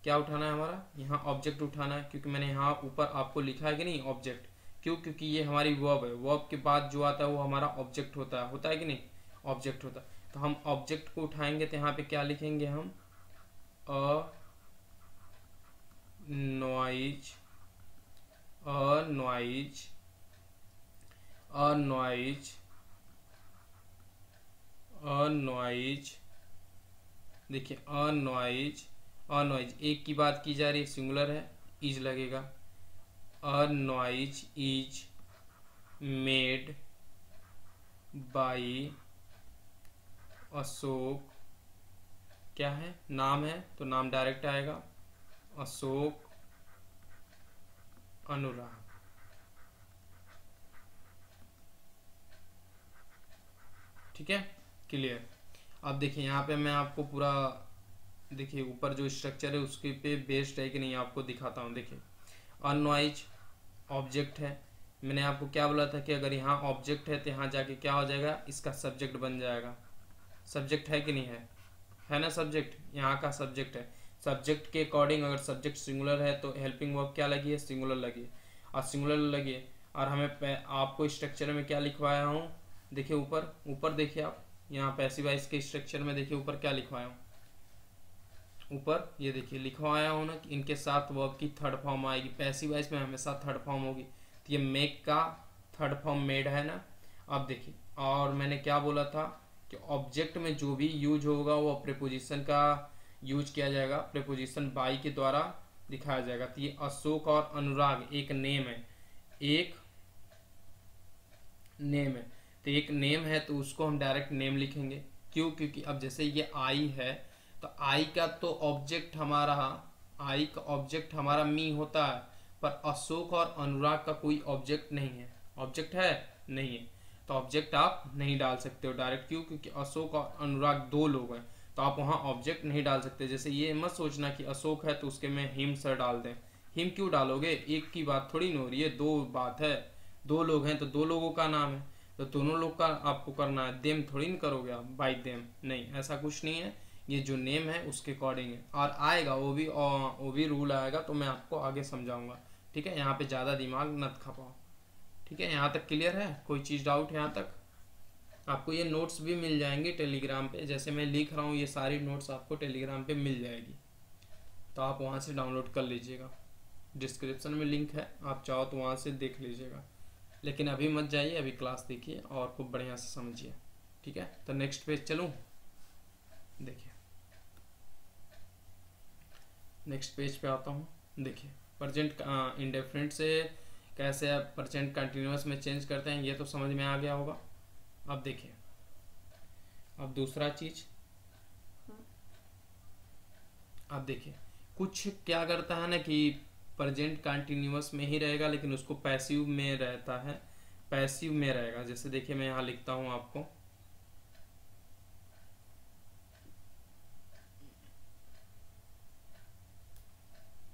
क्या उठाना है हमारा? यहाँ ऑब्जेक्ट उठाना है, क्योंकि मैंने यहाँ ऊपर आपको लिखा है कि नहीं ऑब्जेक्ट। क्यों? क्योंकि ये हमारी वर्ब है, वर्ब के बाद जो आता है वो हमारा ऑब्जेक्ट होता है कि नहीं, ऑब्जेक्ट होता है। तो हम ऑब्जेक्ट को उठाएंगे तो यहाँ पे क्या लिखेंगे हम, नॉइज देखिए अनॉइज एक की बात की जा रही है, सिंगुलर है, इज लगेगा। Annoys is made by Ashok, क्या है, नाम है तो नाम डायरेक्ट आएगा, अशोक अनुराग। ठीक है, क्लियर। अब देखिए यहाँ पे मैं आपको पूरा, देखिए ऊपर जो स्ट्रक्चर है उसके पे बेस्ड है कि नहीं आपको दिखाता हूँ। देखिए अनॉइज ऑब्जेक्ट है, मैंने आपको क्या बोला था कि अगर यहाँ ऑब्जेक्ट है तो यहाँ जाके क्या हो जाएगा, इसका सब्जेक्ट बन जाएगा। सब्जेक्ट है कि नहीं है ना, सब्जेक्ट यहाँ का सब्जेक्ट है। सब्जेक्ट के अकॉर्डिंग अगर सब्जेक्ट सिंगुलर है तो हेल्पिंग वर्ब क्या लगी है, सिंगुलर लगी है, और सिंगुलर लगी है। और हमें आपको स्ट्रक्चर में क्या लिखवाया हूँ, देखिए ऊपर देखिए आप, यहाँ पैसिव वॉइस के स्ट्रक्चर में देखिए ऊपर क्या लिखवाया हूँ, ऊपर ये देखिए लिखवाया हूँ ना कि इनके साथ वर्ब की थर्ड फॉर्म आएगी। पैसिव वॉइस में हमेशा थर्ड फॉर्म होगी, तो ये मेक का थर्ड फॉर्म मेड है ना। अब देखिए, और मैंने क्या बोला था कि ऑब्जेक्ट में जो भी यूज होगा वो प्रीपोजिशन का यूज किया जाएगा, प्रीपोजिशन बाई के द्वारा दिखाया जाएगा। तो ये अशोक और अनुराग एक नेम है, तो एक नेम है तो उसको हम डायरेक्ट नेम लिखेंगे। क्यों? क्योंकि अब जैसे ये आई है तो आई का तो ऑब्जेक्ट हमारा मी होता है, पर अशोक और अनुराग का कोई ऑब्जेक्ट नहीं है। ऑब्जेक्ट है नहीं है, तो ऑब्जेक्ट आप नहीं डाल सकते हो डायरेक्ट। क्यों? क्योंकि अशोक और अनुराग दो लोग हैं, तो आप वहाँ ऑब्जेक्ट नहीं डाल सकते। जैसे ये मत सोचना कि अशोक है तो उसके में हिम सर डाल दें, हिम क्यों डालोगे, एक की बात थोड़ी ना हो रही है, दो बात है, दो लोग हैं तो दो लोगों का नाम है, तो दोनों लोग का आपको करना है, देम थोड़ी ना करोगे आप, बाई देम नहीं, ऐसा कुछ नहीं है। ये जो नेम है उसके अकॉर्डिंग है, और आएगा वो भी रूल आएगा तो मैं आपको आगे समझाऊंगा। ठीक है, यहाँ पे ज़्यादा दिमाग मत खपाओ। ठीक है, यहाँ तक क्लियर है? कोई चीज़ डाउट यहाँ तक? आपको ये नोट्स भी मिल जाएंगे टेलीग्राम पे, जैसे मैं लिख रहा हूँ ये सारी नोट्स आपको टेलीग्राम पे मिल जाएगी, तो आप वहाँ से डाउनलोड कर लीजिएगा। डिस्क्रिप्शन में लिंक है, आप चाहो तो वहाँ से देख लीजिएगा। लेकिन अभी मत जाइए, अभी क्लास देखिए और खूब बढ़िया से समझिए। ठीक है, तो नेक्स्ट पेज चलूँ। देखिए नेक्स्ट पेज पे आता हूँ। देखिए प्रेजेंट इंडेफिनिट से कैसे आप प्रेजेंट कंटिन्यूअस में चेंज करते हैं ये तो समझ में आ गया होगा। अब देखिए, अब दूसरा चीज, अब देखिए कुछ क्या करता है ना कि प्रेजेंट कंटिन्यूअस में ही रहेगा लेकिन उसको पैसिव में रहता है, पैसिव में रहेगा। जैसे देखिए मैं यहाँ लिखता हूँ आपको,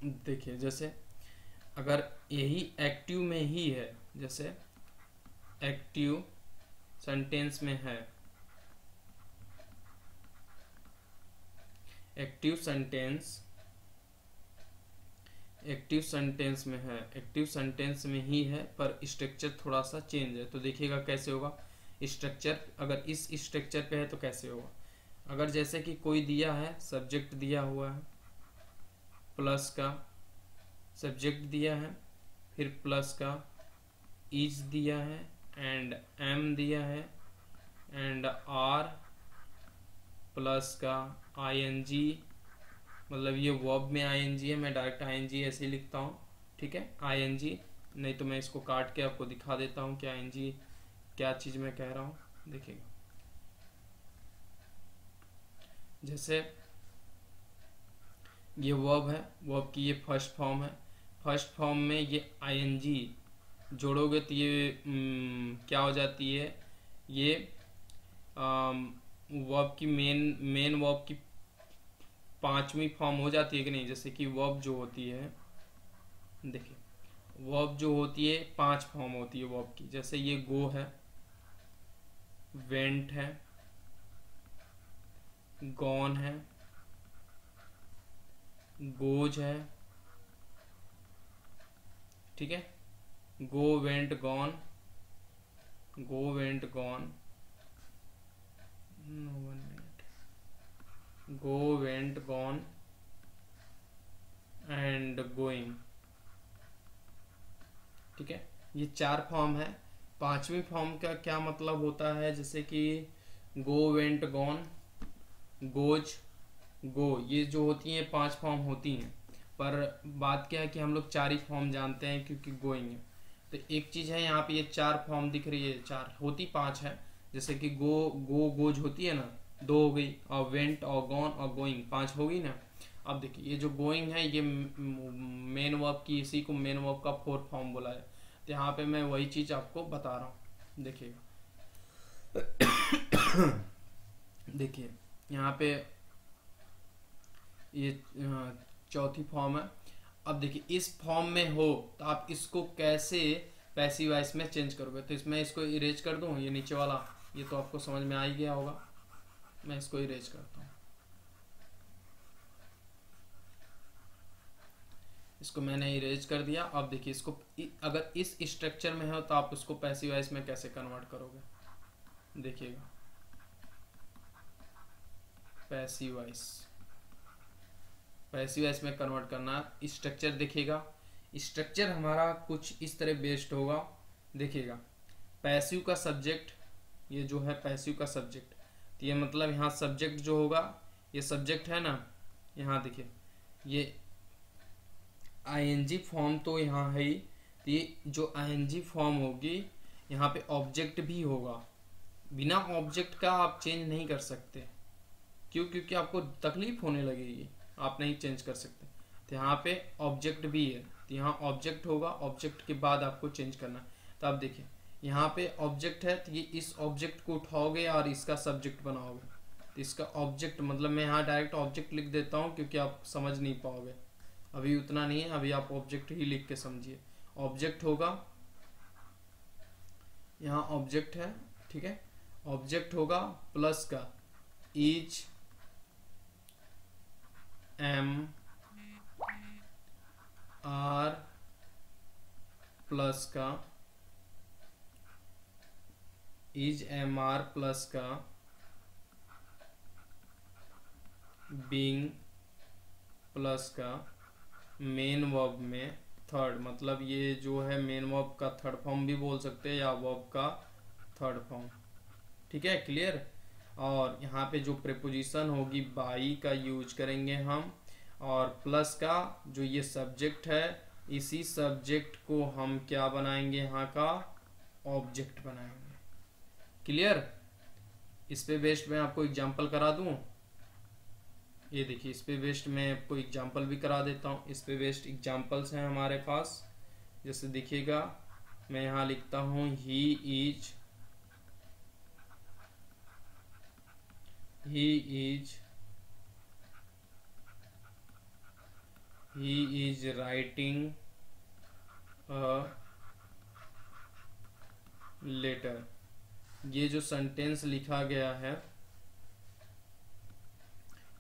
देखिए जैसे अगर यही एक्टिव में ही है, जैसे एक्टिव सेंटेंस में है, एक्टिव सेंटेंस में है, एक्टिव सेंटेंस में ही है पर स्ट्रक्चर थोड़ा सा चेंज है, तो देखिएगा कैसे होगा स्ट्रक्चर। अगर इस स्ट्रक्चर पे है तो कैसे होगा, अगर जैसे कि कोई दिया है, सब्जेक्ट दिया हुआ है, प्लस का सब्जेक्ट दिया है, फिर प्लस का इज दिया है, एंड एम दिया है, एंड आर प्लस का आईएनजी, मतलब ये वर्ब में आईएनजी है, मैं डायरेक्ट आईएनजी ऐसे ही लिखता हूँ। ठीक है, आईएनजी, नहीं तो मैं इसको काट के आपको दिखा देता हूँ कि आईएनजी क्या चीज़ मैं कह रहा हूँ। देखिएगा जैसे ये वर्ब है, वर्ब की ये फर्स्ट फॉर्म है, फर्स्ट फॉर्म में ये आईएनजी जोड़ोगे तो ये क्या हो जाती है, ये वर्ब की मेन वर्ब की पांचवी फॉर्म हो जाती है कि नहीं। जैसे कि वर्ब जो होती है, देखिए वर्ब जो होती है 5 फॉर्म होती है वर्ब की। जैसे ये गो है, वेंट है, गॉन है, गोज है, ठीक है। Go went gone, go went gone, go went gone and going, ठीक है। ये 4 फॉर्म है। पांचवी फॉर्म का क्या मतलब होता है, जैसे कि गो वेंट गॉन, गोज, गो, ये जो होती हैं 5 फॉर्म होती हैं। पर बात क्या है कि हम लोग 4 ही फॉर्म जानते हैं क्योंकि गोइंग है। तो एक चीज है यहाँ पे ये 4 फॉर्म दिख रही है, 4 होती 5 है। जैसे कि गो गोज होती है ना, 2 हो गई, और वेंट और गॉन और गोइंग 5 हो गई ना। अब देखिए ये जो गोइंग है ये मेन वर्ब की, इसी को मेन वर्ब का 4th फॉर्म बोला है। तो यहाँ पे मैं वही चीज आपको बता रहा हूँ, देखिएगा। देखिए यहाँ पे ये 4थी फॉर्म है। अब देखिए इस फॉर्म में हो तो आप इसको कैसे पैसिव वॉइस में चेंज करोगे। तो इसमें इसको इरेज कर दूं, ये नीचे वाला, ये तो आपको समझ में आ ही गया होगा। मैं इसको इरेज करता हूँ, इसको मैंने इरेज कर दिया। अब देखिए इसको अगर इस स्ट्रक्चर में है तो आप उसको पैसिव वॉइस में कैसे कन्वर्ट करोगे, देखिएगा। पैसिव वॉइस, पैसिव वॉइस में कन्वर्ट करना, स्ट्रक्चर देखिएगा। स्ट्रक्चर हमारा कुछ इस तरह बेस्ड होगा, देखिएगा। पैसिव का सब्जेक्ट, ये जो है पैसिव का सब्जेक्ट, तो ये मतलब यहाँ सब्जेक्ट जो होगा, ये सब्जेक्ट है ना, यहाँ देखिए ये आईएनजी फॉर्म तो यहाँ है ही। तो ये जो आईएनजी फॉर्म होगी यहाँ पे ऑब्जेक्ट भी होगा। बिना ऑब्जेक्ट का आप चेंज नहीं कर सकते, क्यों? क्योंकि आपको तकलीफ होने लगेगी, आप नहीं चेंज कर सकते। तो यहाँ पे ऑब्जेक्ट भी है, तो यहाँ ऑब्जेक्ट होगा, ऑब्जेक्ट के बाद आपको चेंज करना। तो आप देखिए यहाँ पे ऑब्जेक्ट है, तो ये इस ऑब्जेक्ट को उठाओगे और इसका सब्जेक्ट बनाओगे। तो इसका ऑब्जेक्ट मतलब मैं यहाँ डायरेक्ट ऑब्जेक्ट लिख देता हूँ क्योंकि आप समझ नहीं पाओगे, अभी उतना नहीं है, अभी आप ऑब्जेक्ट ही लिख के समझिए। ऑब्जेक्ट होगा, यहाँ ऑब्जेक्ट है, ठीक है। ऑब्जेक्ट होगा प्लस का इज एम आर प्लस का, इज एम आर प्लस का बीइंग प्लस का मेन वर्ब में थर्ड, मतलब ये जो है मेन वर्ब का थर्ड फॉर्म भी बोल सकते हैं या वर्ब का थर्ड फॉर्म, ठीक है, क्लियर। और यहाँ पे जो प्रीपोजिशन होगी बाई का यूज करेंगे हम, और प्लस का जो ये सब्जेक्ट है, इसी सब्जेक्ट को हम क्या बनाएंगे, यहाँ का ऑब्जेक्ट बनाएंगे, क्लियर। इस पे बेस्ड मैं आपको एग्जांपल करा दूं, ये देखिए इस पे बेस्ड मैं आपको एग्जांपल भी करा देता हूँ। इस पे बेस्ड एग्जांपल्स हैं हमारे पास, जैसे देखिएगा मैं यहाँ लिखता हूँ he is writing a letter. ये जो सेंटेंस लिखा गया है,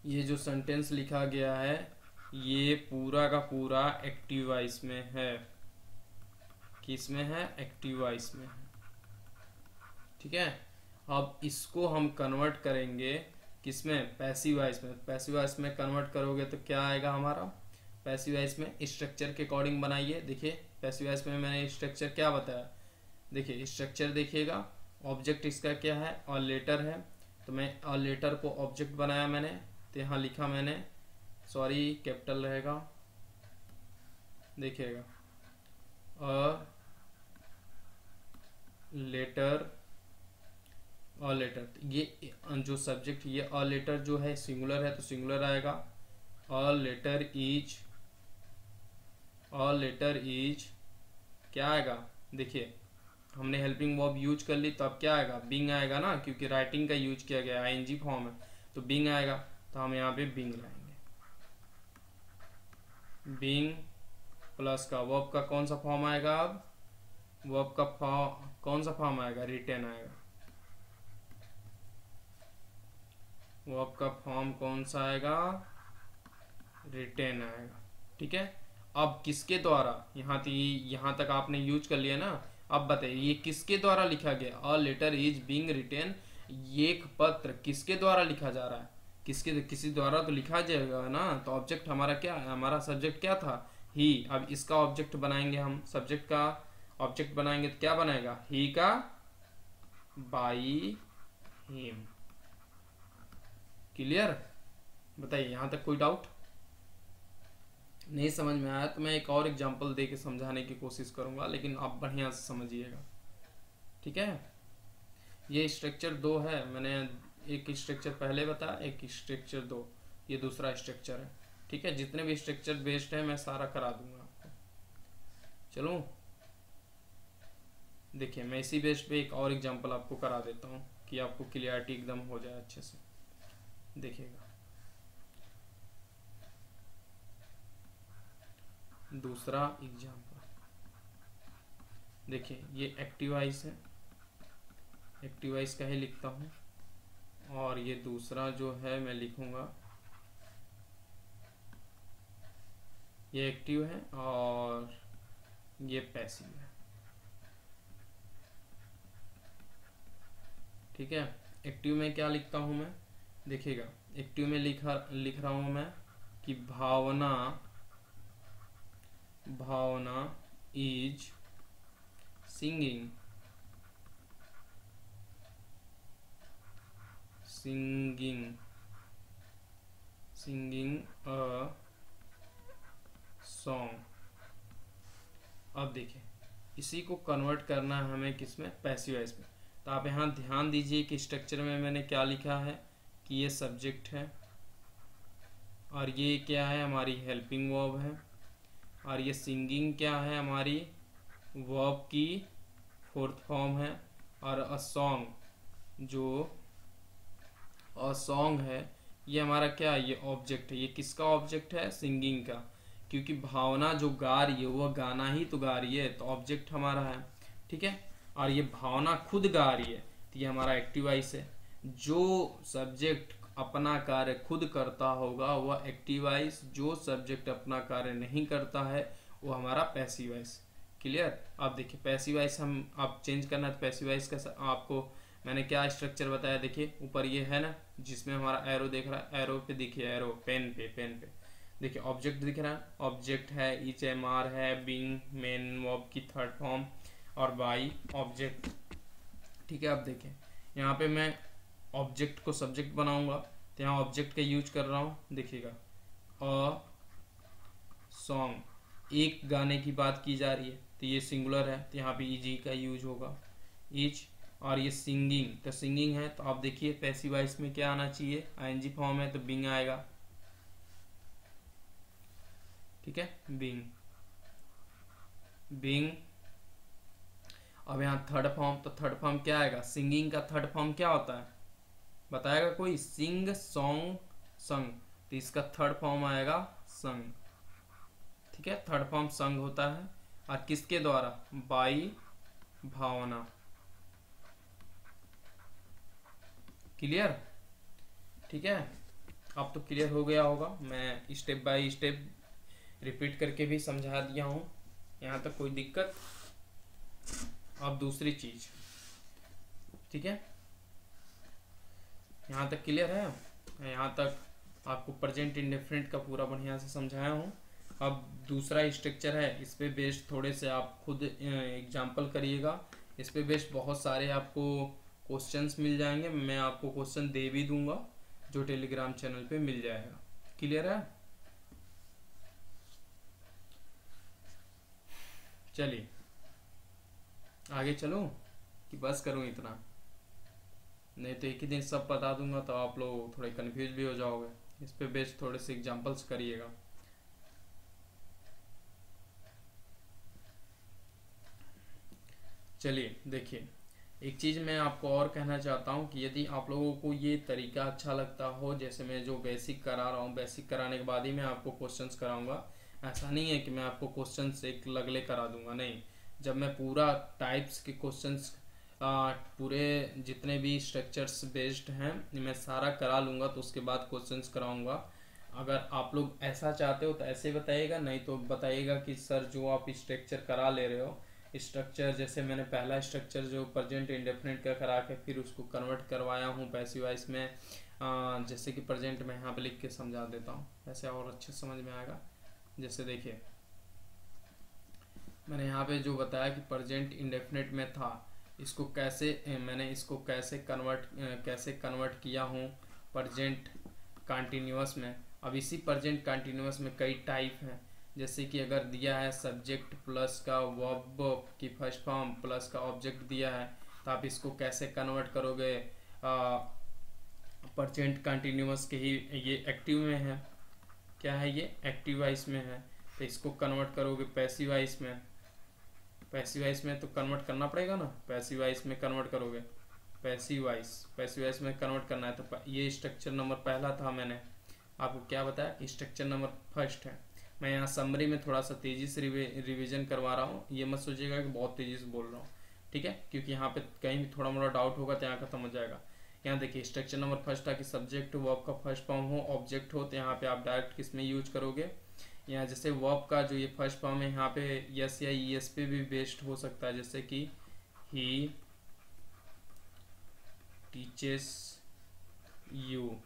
ये जो सेंटेंस लिखा गया है ये पूरा का पूरा एक्टिव वॉइस में है। किस में है? एक्टिव वॉइस में है, ठीक है। अब इसको हम कन्वर्ट करेंगे किसमें? पैसिव वॉइस में। पैसिव वॉइस में कन्वर्ट करोगे तो क्या आएगा हमारा? पैसिव वॉइस में स्ट्रक्चर के अकॉर्डिंग बनाइए। देखिए पैसिव वॉइस में मैंने स्ट्रक्चर क्या बताया, देखिए स्ट्रक्चर देखिएगा। ऑब्जेक्ट इसका क्या है? और लेटर है, तो मैं और लेटर को ऑब्जेक्ट बनाया मैंने, तो यहाँ लिखा मैंने, सॉरी कैपिटल रहेगा, देखिएगा अ लेटर, अ लेटर, ये जो सब्जेक्ट, ये अ लेटर जो है सिंगुलर है तो सिंगुलर आएगा। अ लेटर इज क्या आएगा? देखिए हमने हेल्पिंग वर्ब यूज कर ली, तो अब क्या आएगा, बिंग आएगा ना, क्योंकि राइटिंग का यूज किया गया, आईएनजी फॉर्म है, तो बिंग आएगा। तो हम यहाँ पे बिंग लाएंगे। बिंग प्लस का वर्ब का कौन सा फॉर्म आएगा, अब वर्ब का फॉर्म कौन सा फॉर्म आएगा, रिटर्न आएगा। वर्ब का फॉर्म कौन सा आएगा, रिटर्न आएगा। ठीक है, अब किसके द्वारा, यहाँ तक आपने यूज कर लिया ना। अब बताइए ये किसके द्वारा लिखा गया, a letter is being written, एक पत्र किसके द्वारा लिखा जा रहा है, किसी द्वारा तो लिखा जाएगा ना। तो ऑब्जेक्ट हमारा क्या है, हमारा सब्जेक्ट क्या था, ही। अब इसका ऑब्जेक्ट बनाएंगे हम, सब्जेक्ट का ऑब्जेक्ट बनाएंगे तो क्या बनेगा, ही का बाई हिम। क्लियर, बताइए यहाँ तक कोई डाउट नहीं समझ में आया तो मैं एक और एग्जांपल दे के समझाने की कोशिश करूंगा, लेकिन आप बढ़िया से समझिएगा। ठीक है, ये स्ट्रक्चर 2 है, मैंने एक स्ट्रक्चर पहले बताया, एक स्ट्रक्चर 2, ये दूसरा स्ट्रक्चर है। ठीक है, जितने भी स्ट्रक्चर बेस्ड है मैं सारा करा दूंगा आपको। चलो देखिए मैं इसी बेस्ड पे एक और एग्जांपल आपको करा देता हूँ कि आपको क्लियरिटी एकदम हो जाए अच्छे से। देखिएगा दूसरा एग्जांपल, देखिए ये एक्टिवाइज है, एक्टिवाइज का ही लिखता हूँ, और ये दूसरा जो है मैं लिखूंगा, ये एक्टिव है और ये पैसिव है। ठीक है, एक्टिव में क्या लिखता हूँ मैं, देखिएगा एक्टिव में लिख रहा हूँ मैं कि भावना इज सिंगिंग अ सॉन्ग। अब देखिए इसी को कन्वर्ट करना है हमें किसमें, पैसिव वॉइस में। तो आप यहाँ ध्यान दीजिए कि स्ट्रक्चर में मैंने क्या लिखा है कि ये सब्जेक्ट है, और ये क्या है, हमारी हेल्पिंग वर्ब है, और ये सिंगिंग क्या है, हमारी वर्ब की 4th फॉर्म है, और अ सॉन्ग जो अ सॉन्ग है ये हमारा क्या है, ये ऑब्जेक्ट है। ये किसका ऑब्जेक्ट है, सिंगिंग का, क्योंकि भावना जो गा रही है वह गाना ही तो गा रही है, तो ऑब्जेक्ट हमारा है। ठीक है, और ये भावना खुद गा रही है, तो ये हमारा एक्टिव वॉइस है। जो सब्जेक्ट अपना कार्य खुद करता होगा वह एक्टिव वॉइस, जो सब्जेक्ट अपना कार्य नहीं करता है वो हमारा पैसिव वॉइस। क्लियर, अब देखिए पैसिव वॉइस हम आप चेंज करना है तो पैसिव वॉइस का आपको मैंने क्या स्ट्रक्चर बताया, देखिए ऊपर ये है ना जिसमें हमारा एरो देख रहा है, एरो पे देखिए, एरो पेन पे देखिए ऑब्जेक्ट दिख रहा है, ऑब्जेक्ट है इच एम आर है, बीइंग मेन वर्ब की 3rd फॉर्म, और बाई ऑब्जेक्ट। ठीक है, अब देखिए यहाँ पे मैं ऑब्जेक्ट को सब्जेक्ट बनाऊंगा, तो यहाँ ऑब्जेक्ट का यूज कर रहा हूँ। देखिएगा अ सॉन्ग, एक गाने की बात की जा रही है तो ये सिंगुलर है, तो यहाँ पे ईजी का यूज होगा, ईच। और ये सिंगिंग, तो सिंगिंग है तो आप देखिए पैसिव वॉइस में क्या आना चाहिए, आईएनजी फॉर्म है तो बिंग आएगा। ठीक है, बिंग। अब यहाँ 3rd फॉर्म, तो 3rd फॉर्म क्या आएगा, सिंगिंग का 3rd फॉर्म क्या होता है, बताएगा कोई, सिंग सॉन्ग संग, तो इसका 3rd फॉर्म आएगा संग। ठीक है, 3rd फॉर्म संग होता है, और किसके द्वारा, बाई भावना। क्लियर, ठीक है, अब तो क्लियर हो गया होगा, मैं स्टेप बाय स्टेप रिपीट करके भी समझा दिया हूँ, यहाँ तक कोई दिक्कत। अब दूसरी चीज, ठीक है, यहाँ तक क्लियर है, यहाँ तक आपको प्रेजेंट इंडेफिनिट का पूरा बढ़िया से समझाया हूँ। अब दूसरा स्ट्रक्चर है, इस पे बेस्ड थोड़े से आप खुद एग्जाम्पल करिएगा, इस पे बेस्ड बहुत सारे आपको क्वेश्चंस मिल जाएंगे, मैं आपको क्वेश्चन दे भी दूंगा जो टेलीग्राम चैनल पे मिल जाएगा। क्लियर है, चलिए आगे चलूं कि बस करूं इतना, नहीं तो एक ही दिन सब बता दूंगा तो आप लोग थोड़े कंफ्यूज भी हो जाओगे। इस पे बेस्ड थोड़े से एग्जांपल्स करिएगा। चलिए देखिए, एक चीज़ मैं आपको और कहना चाहता हूँ कि यदि आप लोगों को ये तरीका अच्छा लगता हो, जैसे मैं जो बेसिक करा रहा हूँ, बेसिक कराने के बाद ही मैं आपको क्वेश्चंस कराऊंगा। ऐसा नहीं है कि मैं आपको क्वेश्चंस एक लगले करा दूंगा, नहीं। जब मैं पूरा टाइप्स के क्वेश्चंस पूरे जितने भी स्ट्रक्चर्स बेस्ड हैं मैं सारा करा लूँगा, तो उसके बाद क्वेश्चंस कराऊंगा। अगर आप लोग ऐसा चाहते हो तो ऐसे बताइएगा, नहीं तो बताइएगा कि सर जो आप स्ट्रक्चर करा ले रहे हो, स्ट्रक्चर जैसे मैंने पहला स्ट्रक्चर जो प्रेजेंट इंडेफिनिट का करा के फिर उसको कन्वर्ट करवाया हूँ पैसिव वॉइस में, जैसे कि प्रेजेंट में यहाँ पे लिख के समझा देता हूँ, ऐसे और अच्छे समझ में आएगा। जैसे देखिए मैंने यहाँ पे जो बताया कि प्रेजेंट इंडेफिनिट में था, इसको कैसे मैंने इसको कैसे कन्वर्ट किया हूँ प्रेजेंट कंटिन्यूअस में। अब इसी प्रेजेंट कंटिन्यूअस में कई टाइप हैं, जैसे कि अगर दिया है सब्जेक्ट प्लस का वर्ब की फर्स्ट फॉर्म प्लस का ऑब्जेक्ट दिया है, तो आप इसको कैसे कन्वर्ट करोगे। प्रेजेंट कंटिन्यूअस के ही ये एक्टिव में है, क्या है ये एक्टिव वॉइस में है, तो इसको कन्वर्ट करोगे पैसिव वॉइस में। पैसिव वॉइस में तो कन्वर्ट करना पड़ेगा ना, पैसिव वॉइस में कन्वर्ट करोगे, पैसिव वॉइस में कन्वर्ट करना है। तो ये स्ट्रक्चर नंबर पहला था, मैंने आपको क्या बताया कि स्ट्रक्चर नंबर फर्स्ट है। मैं यहाँ समरी में थोड़ा सा तेज़ी से रिवीजन करवा रहा हूँ, ये मत सोचिएगा कि बहुत तेज़ी से बोल रहा हूँ, ठीक है, क्योंकि यहाँ पे कहीं भी थोड़ा मोड़ा डाउट होगा तो यहाँ खत्म हो जाएगा। यहाँ देखिए स्ट्रक्चर नंबर फर्स्ट था कि सब्जेक्ट वर्ब का फर्स्ट फॉर्म हो, ऑब्जेक्ट हो, तो यहाँ पे आप डायरेक्ट किस में यूज करोगे। यहाँ जैसे वर्ब का जो ये फर्स्ट फॉर्म है यहाँ पे यस या ईएस पे भी बेस्ड हो सकता है, जैसे कि he teaches you,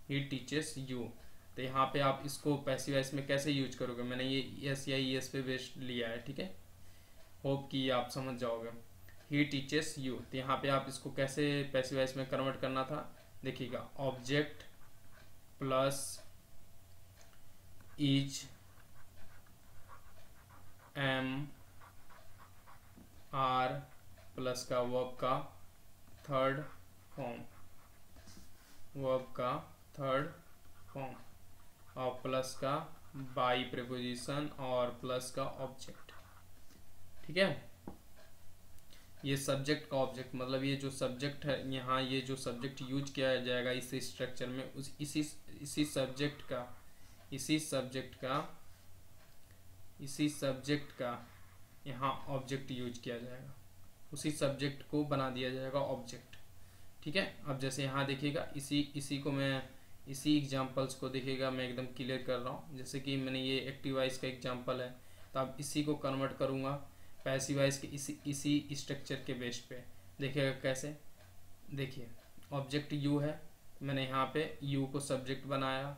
he teaches you, तो यहाँ पे आप इसको पैसिव वॉइस में कैसे यूज करोगे। मैंने ये एस या ईएस पे बेस्ड लिया है, ठीक है, होप कि आप समझ जाओगे। ही टीचेस यू, तो यहाँ पे आप इसको कैसे पैसिव वॉइस में कन्वर्ट करना था, देखिएगा object plus is am are plus का वर्ब का थर्ड फॉर्म, और प्लस का बाई प्रीपोजिशन और प्लस का ऑब्जेक्ट, ठीक है। ये सब्जेक्ट का ऑब्जेक्ट मतलब ये जो सब्जेक्ट है यहाँ, ये जो सब्जेक्ट यूज किया जाएगा इस स्ट्रक्चर में, उस इसी सब्जेक्ट का यहाँ ऑब्जेक्ट यूज किया जाएगा, उसी सब्जेक्ट को बना दिया जाएगा ऑब्जेक्ट, ठीक है। अब जैसे यहाँ देखिएगा इसी को मैं इसी एग्जांपल्स को देखिएगा मैं एकदम क्लियर कर रहा हूँ। जैसे कि मैंने ये एक्टिव वॉइस का एग्जांपल है, तो अब इसी को कन्वर्ट करूँगा पैसिव वॉइस के इसी स्ट्रक्चर के बेस पे। देखिएगा कैसे, देखिए ऑब्जेक्ट यू है, मैंने यहाँ पे यू को सब्जेक्ट बनाया,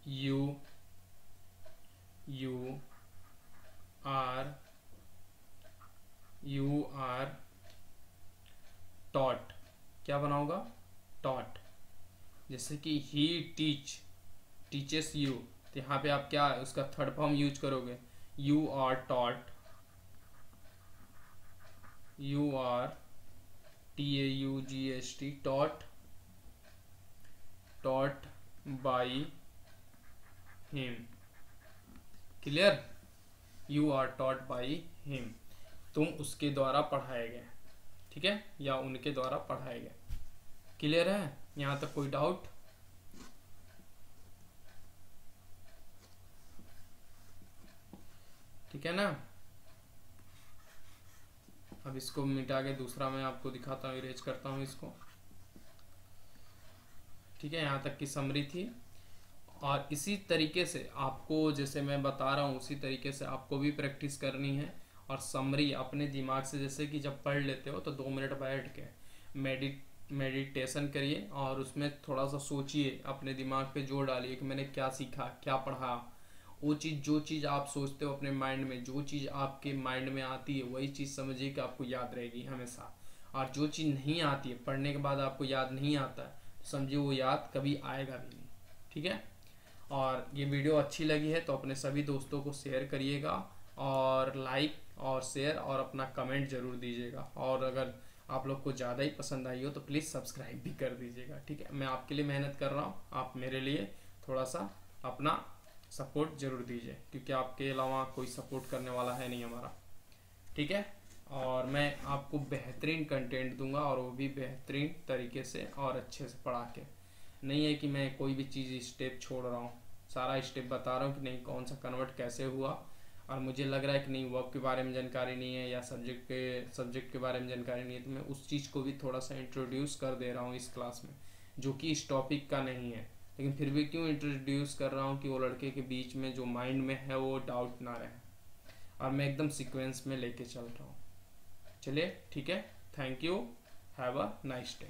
यू आर टॉट, क्या बनाऊंगा टॉट। जैसे कि ही टीचेस यू, तो यहाँ पे आप क्या उसका थर्ड फॉर्म यूज करोगे, you are taught, TAUGST taught by him, clear, you are taught by him, तुम उसके द्वारा पढ़ाए गए, ठीक है, या उनके द्वारा पढ़ाए गए। क्लियर है यहाँ तक, कोई डाउट। ठीक है ना। अब इसको मिटा के दूसरा मैं आपको दिखाता हूँ, इरेज करता हूँ इसको, ठीक है। यहाँ तक की समरी थी, और इसी तरीके से आपको जैसे मैं बता रहा हूँ उसी तरीके से आपको भी प्रैक्टिस करनी है। और समरी अपने दिमाग से, जैसे कि जब पढ़ लेते हो तो 2 मिनट बैठ के मेडिटेशन करिए और उसमें थोड़ा सा सोचिए, अपने दिमाग पे जोर डालिए कि मैंने क्या सीखा, क्या पढ़ा। वो चीज़, जो चीज़ आप सोचते हो अपने माइंड में, जो चीज़ आपके माइंड में आती है वही चीज़ समझिए कि आपको याद रहेगी हमेशा। और जो चीज़ नहीं आती है, पढ़ने के बाद आपको याद नहीं आता है, तो समझिए वो याद कभी आएगा भी नहीं, ठीक है। और ये वीडियो अच्छी लगी है तो अपने सभी दोस्तों को शेयर करिएगा, और लाइक और शेयर और अपना कमेंट ज़रूर दीजिएगा। और अगर आप लोग को ज़्यादा ही पसंद आई हो तो प्लीज़ सब्सक्राइब भी कर दीजिएगा, ठीक है। मैं आपके लिए मेहनत कर रहा हूँ, आप मेरे लिए थोड़ा सा अपना सपोर्ट ज़रूर दीजिए, क्योंकि आपके अलावा कोई सपोर्ट करने वाला है नहीं हमारा, ठीक है। और मैं आपको बेहतरीन कंटेंट दूंगा, और वो भी बेहतरीन तरीके से और अच्छे से पढ़ा के। नहीं है कि मैं कोई भी चीज़ स्टेप छोड़ रहा हूँ, सारा स्टेप बता रहा हूँ कि नहीं कौन सा कन्वर्ट कैसे हुआ। और मुझे लग रहा है कि नहीं वर्ब के बारे में जानकारी नहीं है या सब्जेक्ट के बारे में जानकारी नहीं है, तो मैं उस चीज़ को भी थोड़ा सा इंट्रोड्यूस कर दे रहा हूँ इस क्लास में, जो कि इस टॉपिक का नहीं है। लेकिन फिर भी क्यों इंट्रोड्यूस कर रहा हूँ कि वो लड़के के बीच में जो माइंड में है वो डाउट ना रहे, और मैं एकदम सीक्वेंस में लेके चल रहा हूँ। चलिए ठीक है, thank you, have a nice day.